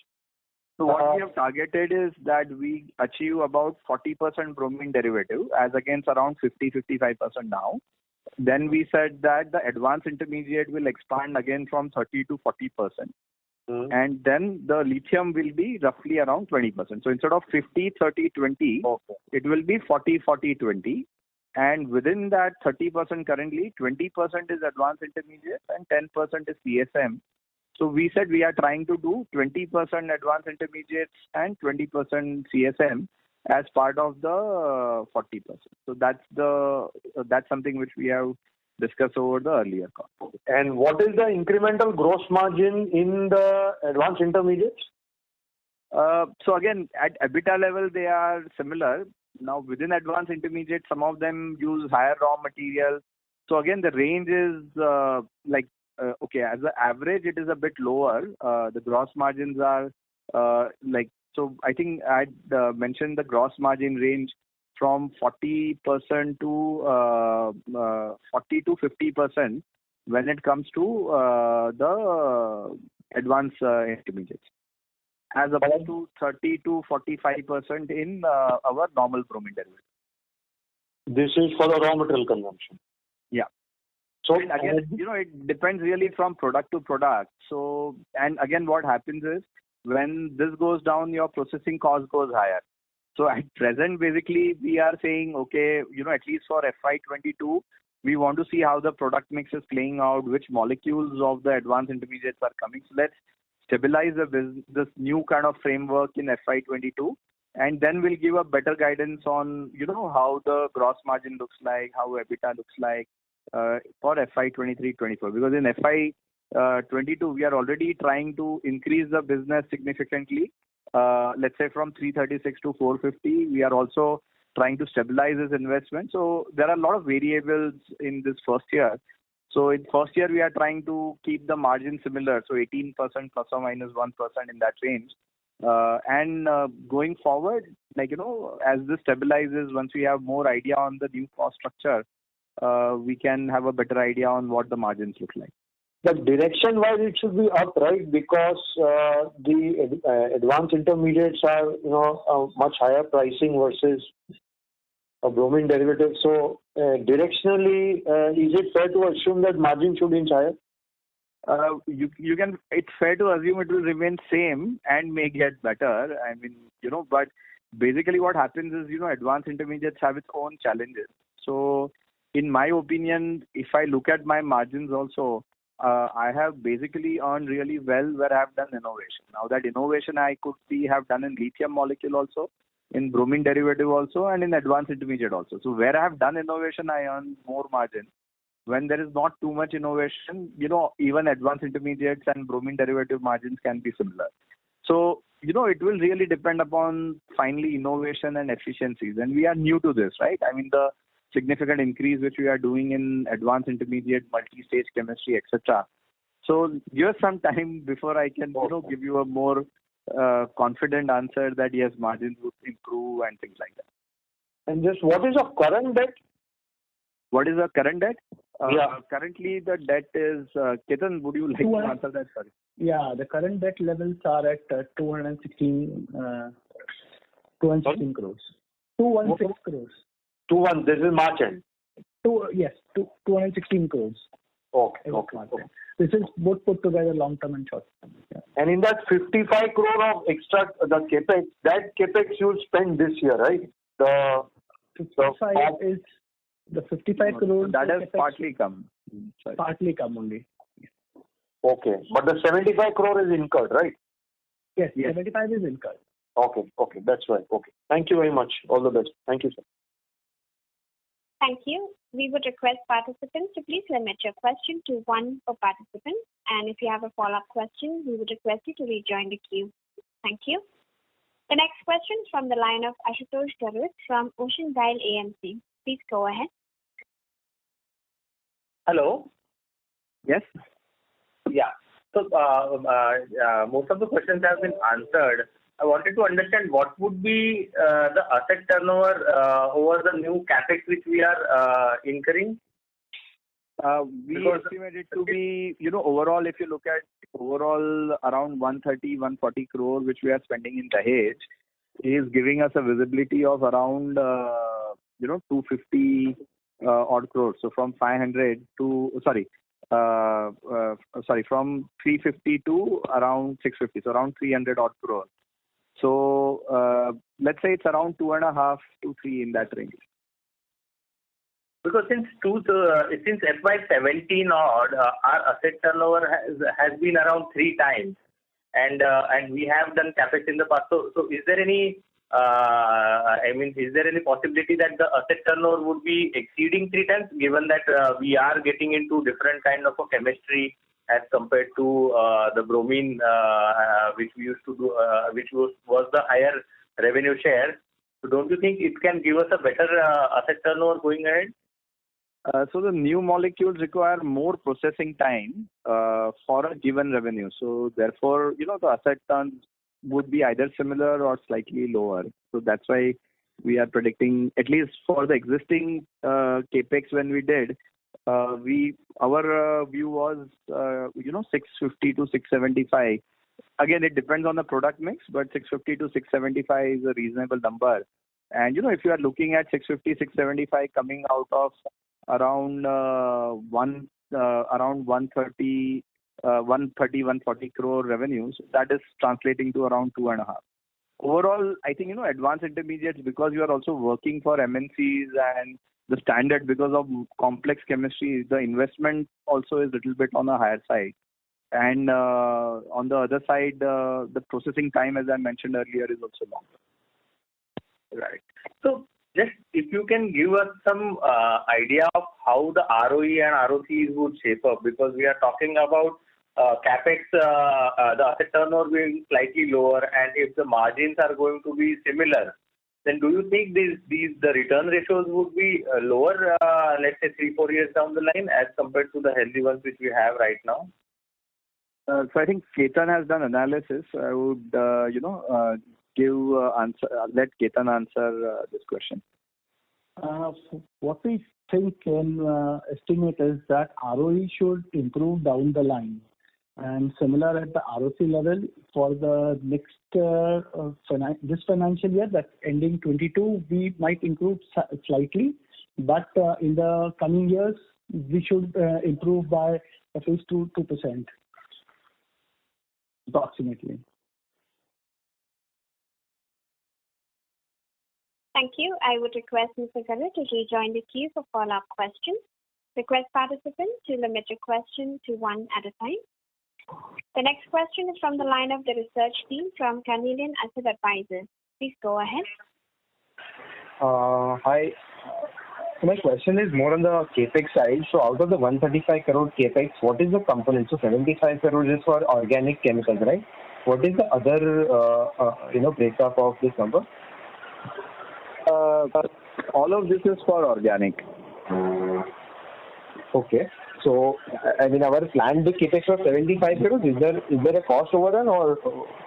So what we have targeted is that we achieve about 40% bromine derivative as against around 50-55% now. Then we said that the advanced intermediate will expand again from 30 to 40%. And then the lithium will be roughly around 20%. So instead of 50, 30, 20, it will be 40, 40, 20. And within that 30% currently, 20% is advanced intermediate and 10% is CSM. So we said we are trying to do 20% advanced intermediates and 20% CSM as part of the 40%. So that's something which we have discussed over the earlier call. And what is the incremental gross margin in the advanced intermediates? So again, at EBITDA level, they are similar. Now within advanced intermediates, some of them use higher raw material. So again, the range is as an average, it is a bit lower. The gross margins are so I think I'd mentioned the gross margin range from 40% to 40 to 50% when it comes to the advanced intermediates, as opposed to 30 to 45% in our normal bromine derivative. This is for the raw material consumption. Yeah. So and again, it depends really from product to product. So, and again, what happens is when this goes down, your processing cost goes higher. So at present, basically, we are saying, okay, at least for FY22, we want to see how the product mix is playing out, which molecules of the advanced intermediates are coming. So let's stabilize this new kind of framework in FY22, and then we'll give a better guidance on, how the gross margin looks like, how EBITDA looks like. For FY23-24, because in FY22 we are already trying to increase the business significantly. Let's say from 336 to 450. We are also trying to stabilize this investment. So there are a lot of variables in this first year. So in first year we are trying to keep the margin similar, so 18% plus or minus 1% in that range. And going forward, as this stabilizes, once we have more idea on the new cost structure, we can have a better idea on what the margins look like. But direction-wise, it should be up, right? Because the advanced intermediates are, a much higher pricing versus a bromine derivative. So directionally, is it fair to assume that margin should inch higher? you can. It's fair to assume it will remain same and may get better. I mean, but basically what happens is, advanced intermediates have its own challenges. So in my opinion, if I look at my margins also, I have basically earned really well where I have done innovation. Now that innovation I could see have done in lithium molecule also, in bromine derivative also, and in advanced intermediate also. So where I have done innovation, I earn more margin. When there is not too much innovation, even advanced intermediates and bromine derivative margins can be similar. So, it will really depend upon finally innovation and efficiencies. And we are new to this, right? I mean, the significant increase which we are doing in advanced intermediate, multi-stage chemistry, etc. So give us some time before I can, give you a more confident answer that yes, margins would improve and things like that. And just what is your current debt? What is the current debt? Yeah. Currently, the debt is, Ketan, would you like to answer that? Sorry. Yeah, the current debt levels are at 216 crores. 216 crores. 21, this is March end. 216 crores. Okay. This is both put together long term and short term. Yeah. And in that 55 crore of extra, the capex, that capex you'll spend this year, right? The 55 crores. That has partly come. Partly come only. Okay. But the 75 crore is incurred, right? Yes. 75 is incurred. Okay. That's right. Okay. Thank you very much. All the best. Thank you, sir. Thank you. We would request participants to please limit your question to one per participant. And if you have a follow-up question, we would request you to rejoin the queue. Thank you. The next question is from the line of Ashutosh Garud from Ocean Dial AMC. Please go ahead. Hello. Yes. Yeah. So most of the questions have been answered. I wanted to understand what would be the asset turnover over the new capex which we are incurring. We estimate it to be, overall, if you look at overall around 130-140 crore which we are spending in Dahej is giving us a visibility of around 250 odd crores. So from 500 to from 350 to around 650. So around 300 odd crores. So let's say it's around 2.5 to 3 in that range. Because since FY17 odd, our asset turnover has been around 3 times, and we have done capex in the past. So is there any is there any possibility that the asset turnover would be exceeding 3 times, given that we are getting into different kind of a chemistry as compared to the bromine, which we used to do, which was the higher revenue share? So don't you think it can give us a better asset turnover going ahead? So the new molecules require more processing time for a given revenue. So therefore, the asset turns would be either similar or slightly lower. So that's why we are predicting, at least for the existing capex when we did, our view was 650 to 675. Again, it depends on the product mix, but 650 to 675 is a reasonable number. And if you are looking at 650, 675 coming out of around 130, 140 crore revenues, that is translating to around 2.5. Overall, I think, advanced intermediates, because you are also working for MNCs and the standard because of complex chemistry, the investment also is a little bit on the higher side. And on the other side, the processing time, as I mentioned earlier, is also long. Right. So just if you can give us some idea of how the ROE and ROCs would shape up, because we are talking about capex, the asset turnover being slightly lower, and if the margins are going to be similar, then do you think the return ratios would be lower, let's say 3-4 years down the line, as compared to the healthy ones which we have right now? So I think Ketan has done analysis. I would, let Ketan answer this question. What we think and estimate is that ROE should improve down the line, and similar at the ROC level for the next this financial year, that's ending 22, we might improve slightly, but in the coming years we should improve by phase 2, 2% approximately. Thank you. I would request Mr. Garu to rejoin the queue for follow-up questions. Request participants to limit your question to one at a time. The next question is from the line of the research team from Canadian Asset Advisors. Please go ahead. Hi. So my question is more on the capex side. So out of the 135 crore capex, what is the component? So 75 crores is for organic chemicals, right? What is the other, breakup of this number? All of this is for organic. Okay. So, I mean, our planned capex was 75 crores. Is there a cost overrun, or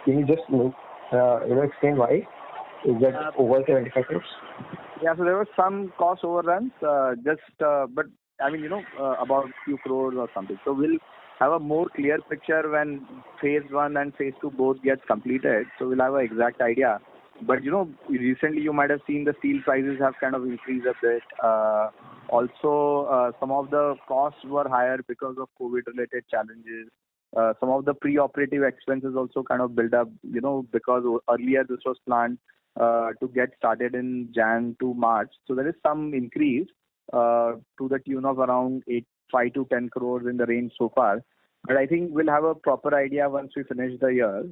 can you just explain why? Is that over 75 crores? Yeah, so there was some cost overruns, but I mean, about few crores or something. So we'll have a more clear picture when phase 1 and phase 2 both gets completed. So we'll have an exact idea. But recently you might have seen the steel prices have kind of increased a bit. Also, some of the costs were higher because of COVID-related challenges. Some of the pre-operative expenses also kind of build up, because earlier this was planned to get started in Jan to March. So there is some increase to the tune of around 5 to 10 crores in the range so far. But I think we'll have a proper idea once we finish the year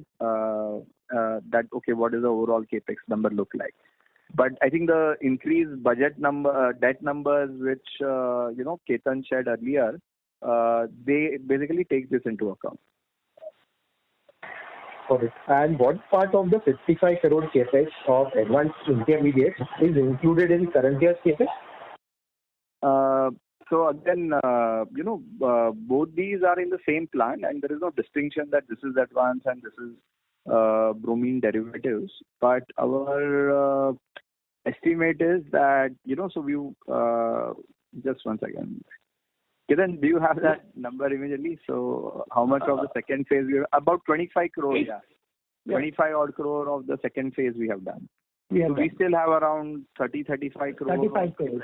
what is the overall capex number look like. But I think the increased budget number, debt numbers, which Ketan shared earlier, they basically take this into account. Got it. And what part of the 55 crore capex of advanced intermediates is included in current year's capex? So again, both these are in the same plant, and there is no distinction that this is advanced and this is bromine derivatives. But our estimate is that, so we just one second. Kiran, do you have that number immediately? So how much of the second phase we have? About 25 crore, yeah. 25 odd crore of the second phase we have done. We still have around 35 crore. 35 crores.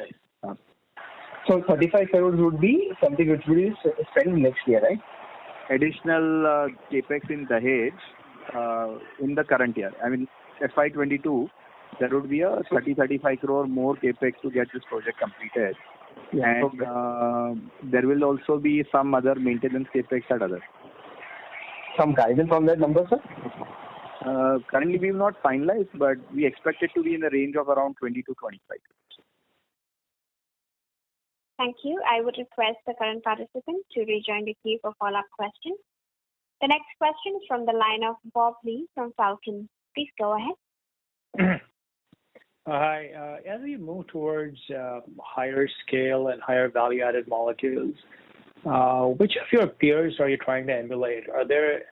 So 35 crores would be something which will be spent next year, right? Additional capex in Dahej in the current year. I mean, FY22, there would be a 35 crore more capex to get this project completed. Yeah, and there will also be some other maintenance capex at others. Some guidance on that number, sir? Currently, we have not finalized, but we expect it to be in the range of around 20 to 25 crores. Thank you. I would request the current participant to rejoin the queue for follow-up questions. The next question is from the line of Bob Lee from Falcon. Please go ahead. Hi. As we move towards higher scale and higher value-added molecules, which of your peers are you trying to emulate? Are there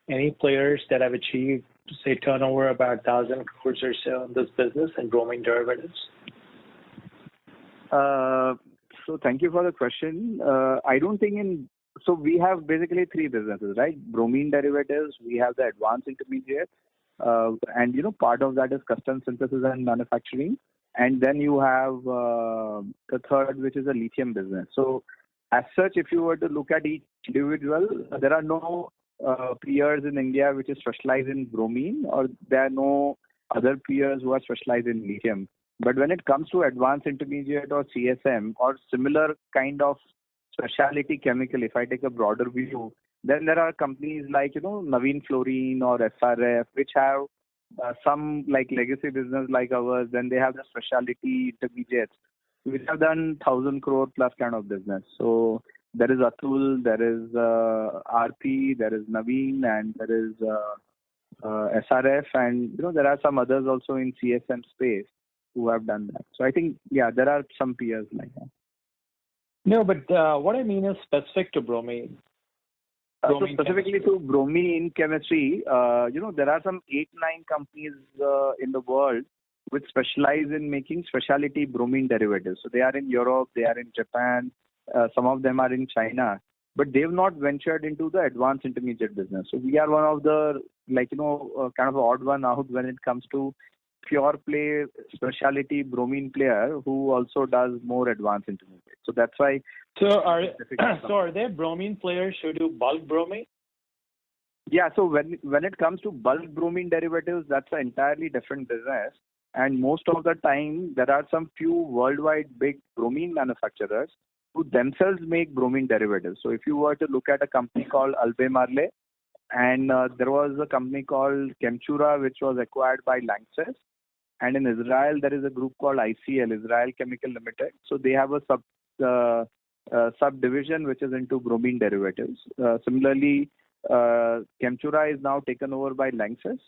any players that have achieved, say, turnover about 1,000 crores or so in this business and bromine derivatives? So thank you for the question. I don't think so we have basically three businesses, right? Bromine derivatives, we have the advanced intermediate, and part of that is custom synthesis and manufacturing. And then you have the third, which is a lithium business. So as such, if you were to look at each individual, there are no peers in India which is specialized in bromine, or there are no other peers who are specialized in lithium. But when it comes to advanced intermediate or CSM or similar kind of specialty chemical, if I take a broader view, then there are companies like, Navin Fluorine or SRF, which have some like legacy business like ours. Then they have the specialty intermediates, which have done 1,000 crore plus kind of business. So there is Atul, there is RP, there is Navin, and there is SRF, and there are some others also in CSM space who have done that. So I think, there are some peers like that. No, but what I mean is specific to bromine. So specifically to bromine chemistry, there are some 8-9 companies in the world which specialize in making specialty bromine derivatives. So they are in Europe, they are in Japan, some of them are in China, but they've not ventured into the advanced intermediate business. So we are one of the, kind of odd one out when it comes to pure play specialty bromine player who also does more advanced intermediate. So that's why. So are there bromine players who do bulk bromine? Yeah. So when it comes to bulk bromine derivatives, that's an entirely different business. And most of the time, there are some few worldwide big bromine manufacturers who themselves make bromine derivatives. So if you were to look at a company called Albemarle, and there was a company called Chemtura which was acquired by Lanxess, and in Israel there is a group called ICL, Israel Chemical Limited. So they have a subdivision which is into bromine derivatives. Similarly, Chemtura is now taken over by Lanxess.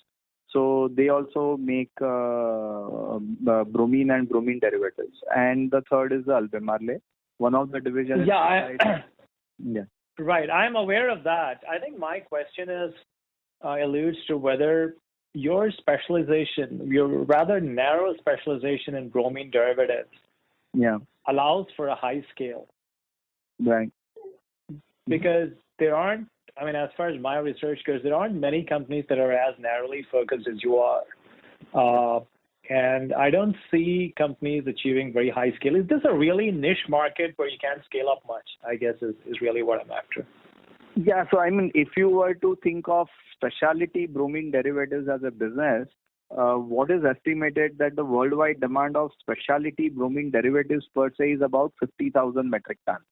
So they also make bromine and bromine derivatives. And the third is the Albemarle. One of the divisions. Yeah. Right. I'm aware of that. I think my question alludes to whether your specialization, your rather narrow specialization in bromine derivatives, allows for a high scale. Right. Because there aren't, as far as my research goes, there aren't many companies that are as narrowly focused as you are. And I don't see companies achieving very high scale. Is this a really niche market where you can't scale up much, I guess is really what I'm after. Yeah, so if you were to think of specialty bromine derivatives as a business, what is estimated that the worldwide demand of specialty bromine derivatives per se is about 50,000 metric tons.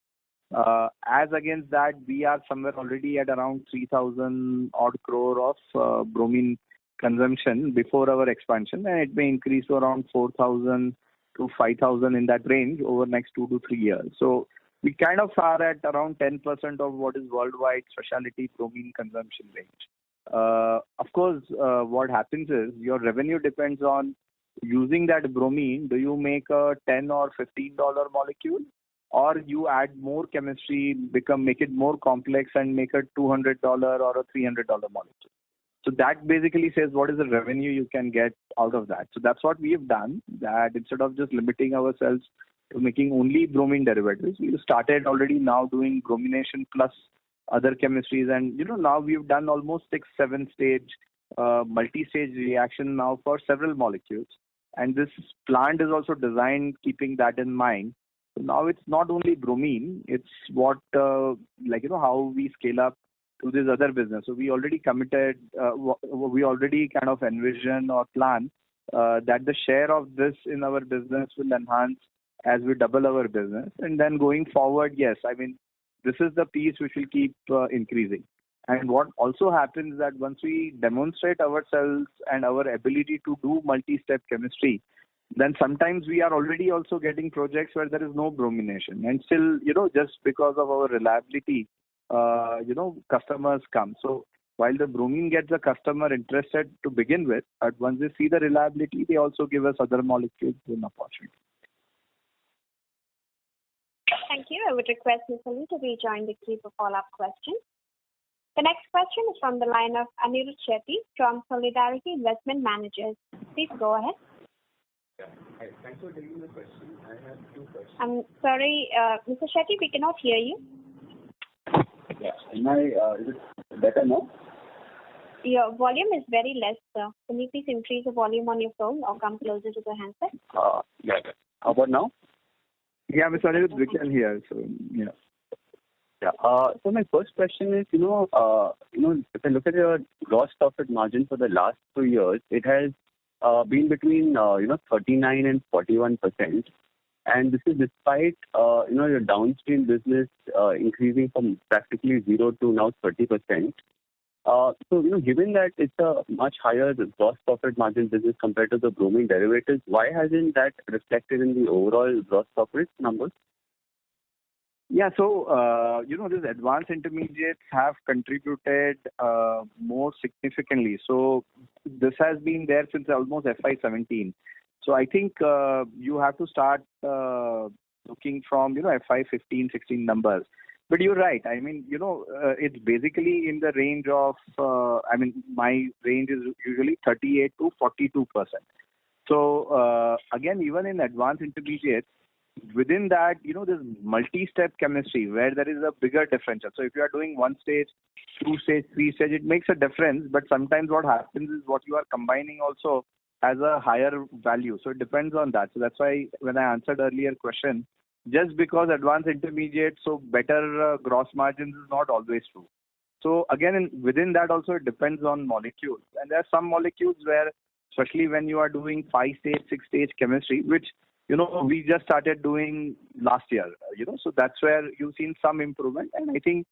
As against that, we are somewhere already at around 3,000 odd crore of bromine consumption before our expansion, and it may increase to around 4,000 to 5,000 in that range over next 2 to 3 years. So we kind of are at around 10% of what is worldwide specialty bromine consumption range. Of course, what happens is your revenue depends on using that bromine. Do you make a $10 or $15 molecule, or you add more chemistry, make it more complex and make a $200 or a $300 molecule? So that basically says what is the revenue you can get out of that. So that's what we have done, that instead of just limiting ourselves to making only bromine derivatives, we started already now doing bromination plus other chemistries. And, now we've done almost 6-7 stage, multi-stage reaction now for several molecules. And this plant is also designed keeping that in mind. So now it's not only bromine, it's what, how we scale up to this other business. So we already committed, we already kind of envision or plan that the share of this in our business will enhance as we double our business. And then going forward, yes, this is the piece which will keep increasing. And what also happens is that once we demonstrate ourselves and our ability to do multi-step chemistry, then sometimes we are already also getting projects where there is no bromination. And still, just because of our reliability, customers come. So while the bromine gets the customer interested to begin with, but once they see the reliability, they also give us other molecules an opportunity. Thank you. I would request Ms. Ali to rejoin the queue for follow-up questions. The next question is from the line of Anirudh Shetty from Solidarity Investment Managers. Please go ahead. Yeah. Hi. Thanks for taking the question. I have 2 questions. I'm sorry, Mr. Shetty, we cannot hear you. Yeah. Is it better now? Your volume is very less, sir. Can you please increase the volume on your phone or come closer to the handset? Yeah. How about now? Yeah, Mr. Anirudh, we can hear. So, yeah. Yeah. So my first question is, if I look at your gross profit margin for the last 2 years, it has been between 39 and 41%, and this is despite your downstream business increasing from practically 0 to now 30%. So given that it's a much higher gross profit margin business compared to the bromine derivatives, why hasn't that reflected in the overall gross profit numbers? Yeah, so these advanced intermediates have contributed more significantly. So this has been there since almost FY17. So I think you have to start looking from FY15, 16 numbers. But you're right. It's basically in the range of. My range is usually 38 to 42%. So again, even in advanced intermediates, within that, there's multi-step chemistry where there is a bigger differential. So if you are doing 1 stage, 2 stage, 3 stage, it makes a difference. But sometimes what happens is what you are combining also as a higher value. So it depends on that. So that's why when I answered earlier question, just because advanced intermediate, so better gross margins is not always true. So again, within that also it depends on molecules. And there are some molecules where, especially when you are doing 5-stage, 6-stage chemistry, which, we just started doing last year, so that's where you've seen some improvement. And I think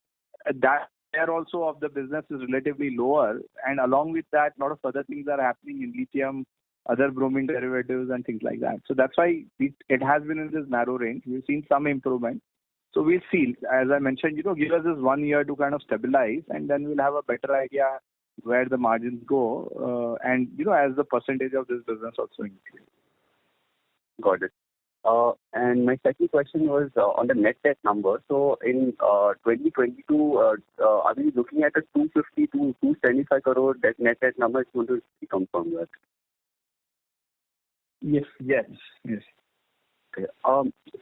that share also of the business is relatively lower. And along with that, a lot of other things are happening in lithium, other bromine derivatives and things like that. So that's why it has been in this narrow range. We've seen some improvement. So we'll see. As I mentioned, give us this 1 year to kind of stabilize, and then we'll have a better idea where the margins go, and as the percentage of this business also increase. Got it. And my second question was on the net debt number. So in 2022, are we looking at a 250 to 275 crore net debt number? It's going to be confirmed that. Yes. Okay.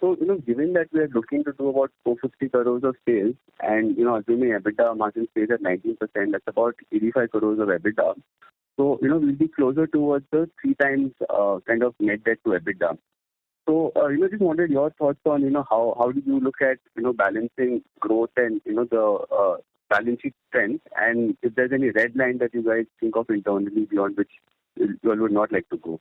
So, given that we are looking to do about 450 crores of sales and, assuming EBITDA margin stays at 19%, that's about 85 crores of EBITDA. So, we'll be closer towards the 3 times kind of net debt to EBITDA. So, just wanted your thoughts on, how do you look at, balancing growth and, the balance sheet strength, and if there's any red line that you guys think of internally beyond which you would not like to go?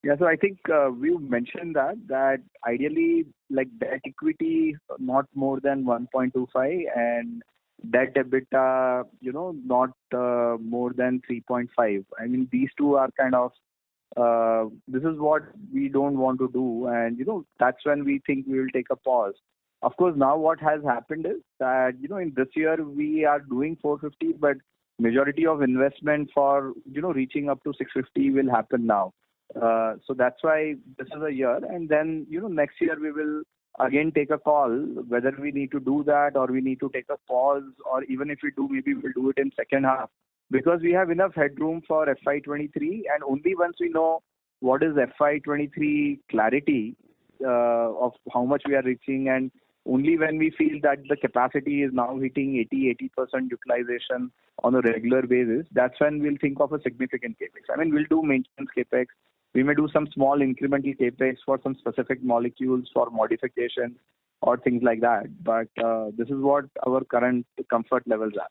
Yeah, so I think we mentioned that ideally, like debt equity, not more than 1.25, and debt EBITDA, not more than 3.5. I mean, these two are kind of, this is what we don't want to do, and that's when we think we will take a pause. Of course, now what has happened is that, in this year we are doing 450, but majority of investment for, reaching up to 650 will happen now. So that's why this is a year, and then next year we will again take a call whether we need to do that or we need to take a pause, or even if we do, maybe we'll do it in second half, because we have enough headroom for FY23, and only once we know what is FY23 clarity of how much we are reaching, and only when we feel that the capacity is now hitting 80% utilization on a regular basis, that's when we'll think of a significant capex. I mean, we'll do maintenance capex. We may do some small incremental capex for some specific molecules for modification or things like that. But this is what our current comfort levels are.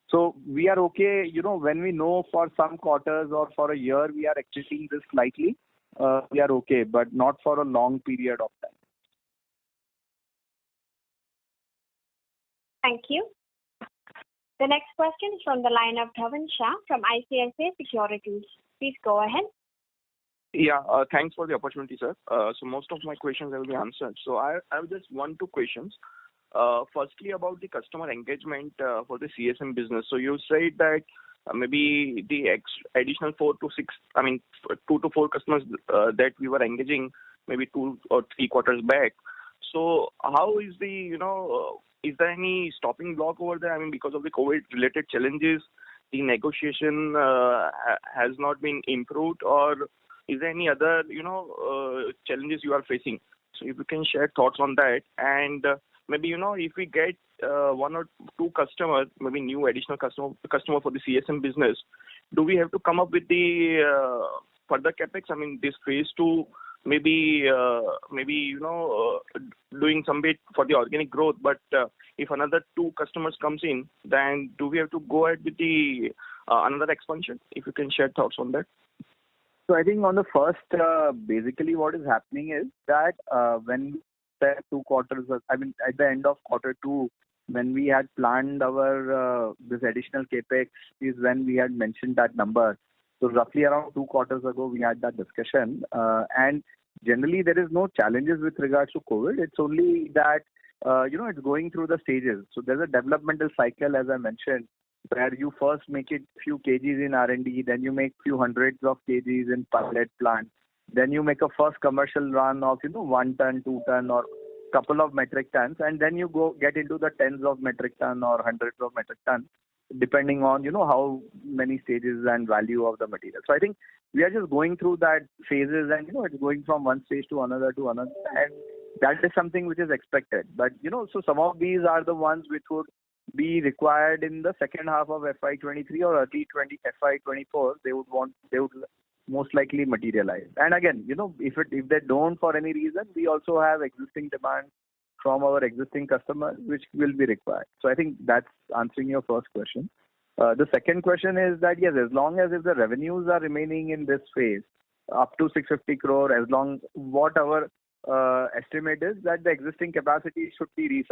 So we are okay, when we know for some quarters or for a year we are exceeding this slightly, we are okay, but not for a long period of time. Thank you. The next question is from the line of Dhavan Shah from ICICI Securities. Please go ahead. Yeah, thanks for the opportunity, sir. So most of my questions have been answered. So I have just 1-2 questions. Firstly, about the customer engagement for the CSM business. So you said that maybe the additional 2 to 4 customers that we were engaging maybe 2 or 3 quarters back. So how is the, is there any stopping block over there? I mean, because of the COVID-related challenges, the negotiation has not been improved, or is there any other, challenges you are facing? So if you can share thoughts on that, and maybe, if we get 1 or 2 customers, maybe new additional customer for the CSM business, do we have to come up with the further capex? I mean, this phase 2, maybe doing some bit for the organic growth, but if another 2 customers comes in, then do we have to go ahead with the another expansion? If you can share thoughts on that. So I think on the first, basically what is happening is that when 2 quarters, at the end of quarter 2, when we had planned our this additional capex, is when we had mentioned that number. So roughly around 2 quarters ago, we had that discussion, and generally there is no challenges with regards to COVID. It's only that it's going through the stages. So there's a developmental cycle, as I mentioned, where you first make it few kgs in R&D, then you make few hundreds of kgs in pilot plant, then you make a first commercial run of 1 ton, 2 ton, or couple of metric tons, and then you go get into the tens of metric ton or hundreds of metric ton, depending on how many stages and value of the material. So I think we are just going through that phases, and it's going from one stage to another, and that is something which is expected. But so some of these are the ones which would be required in the second half of FY23 or early FY24. They would most likely materialize. And again, if they don't for any reason, we also have existing demand from our existing customers, which will be required. So I think that's answering your first question. The second question is that, yes, as long as if the revenues are remaining in this phase, up to 650 crore, as long what our estimate is that the existing capacity should be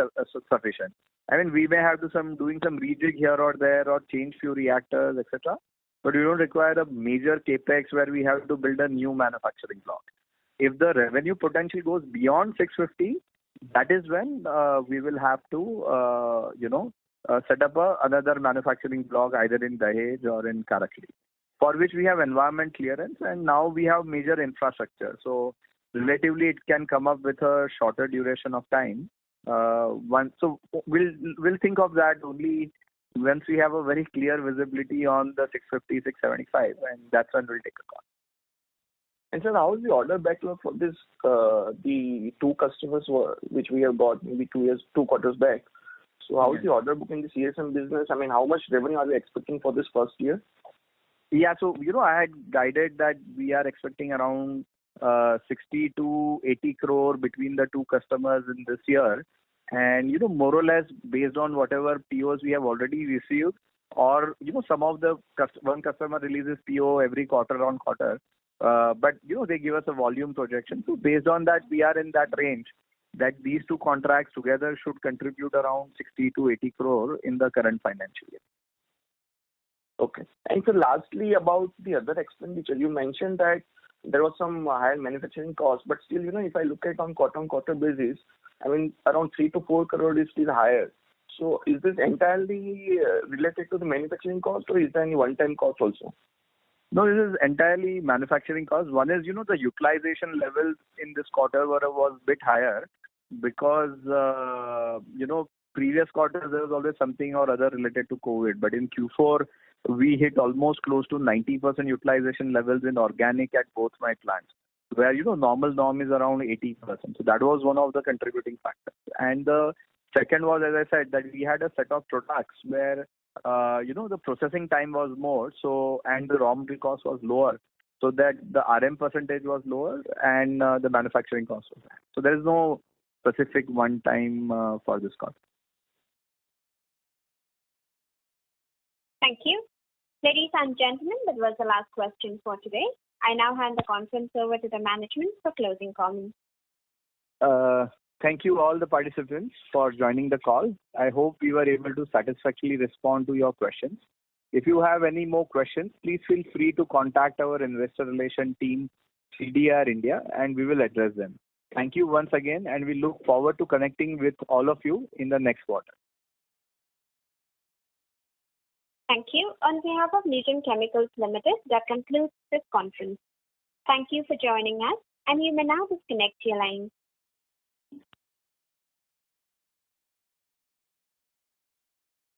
sufficient. I mean, we may have to doing some rejig here or there or change few reactors, etc. But we don't require a major capex where we have to build a new manufacturing block. If the revenue potential goes beyond 650, that is when we will have to, set up another manufacturing block either in Dahej or in Karakhadi, for which we have environment clearance and now we have major infrastructure. So relatively, it can come up with a shorter duration of time. So we'll think of that only once we have a very clear visibility on the 650, 675, and that's when we'll take a call. And sir, how is the order backlog for this, the two customers which we have got maybe 2 quarters back? So how is the order book in the CSM business? I mean, how much revenue are we expecting for this first year? Yeah, so, I had guided that we are expecting around 60 to 80 crore between the two customers in this year. And, more or less based on whatever POs we have already received, or, some of the one customer releases PO every quarter on quarter. But, they give us a volume projection. So based on that, we are in that range that these two contracts together should contribute around 60 to 80 crore in the current financial year. Okay. And so lastly, about the other expenditure, you mentioned that there was some higher manufacturing cost, but still, if I look at on quarter basis, I mean, around 3 to 4 crore is still higher. So is this entirely related to the manufacturing cost, or is there any one-time cost also? No, this is entirely manufacturing cost. One is, the utilization levels in this quarter was a bit higher because, previous quarters there was always something or other related to COVID. But in Q4, we hit almost close to 90% utilization levels in organic at both my plants, where, normal norm is around 80%. So that was one of the contributing factors. And the second was, as I said, that we had a set of products where, the processing time was more, and the raw material cost was lower, so that the RM percentage was lower and the manufacturing cost was higher. So there is no specific one time for this cost. Thank you. Ladies and gentlemen, that was the last question for today. I now hand the conference over to the management for closing comments. Thank you all the participants for joining the call. I hope we were able to satisfactorily respond to your questions. If you have any more questions, please feel free to contact our investor relation team, CDR India, and we will address them. Thank you once again, and we look forward to connecting with all of you in the next quarter. Thank you. On behalf of Neogen Chemicals Limited, that concludes this conference. Thank you for joining us, and you may now disconnect your lines.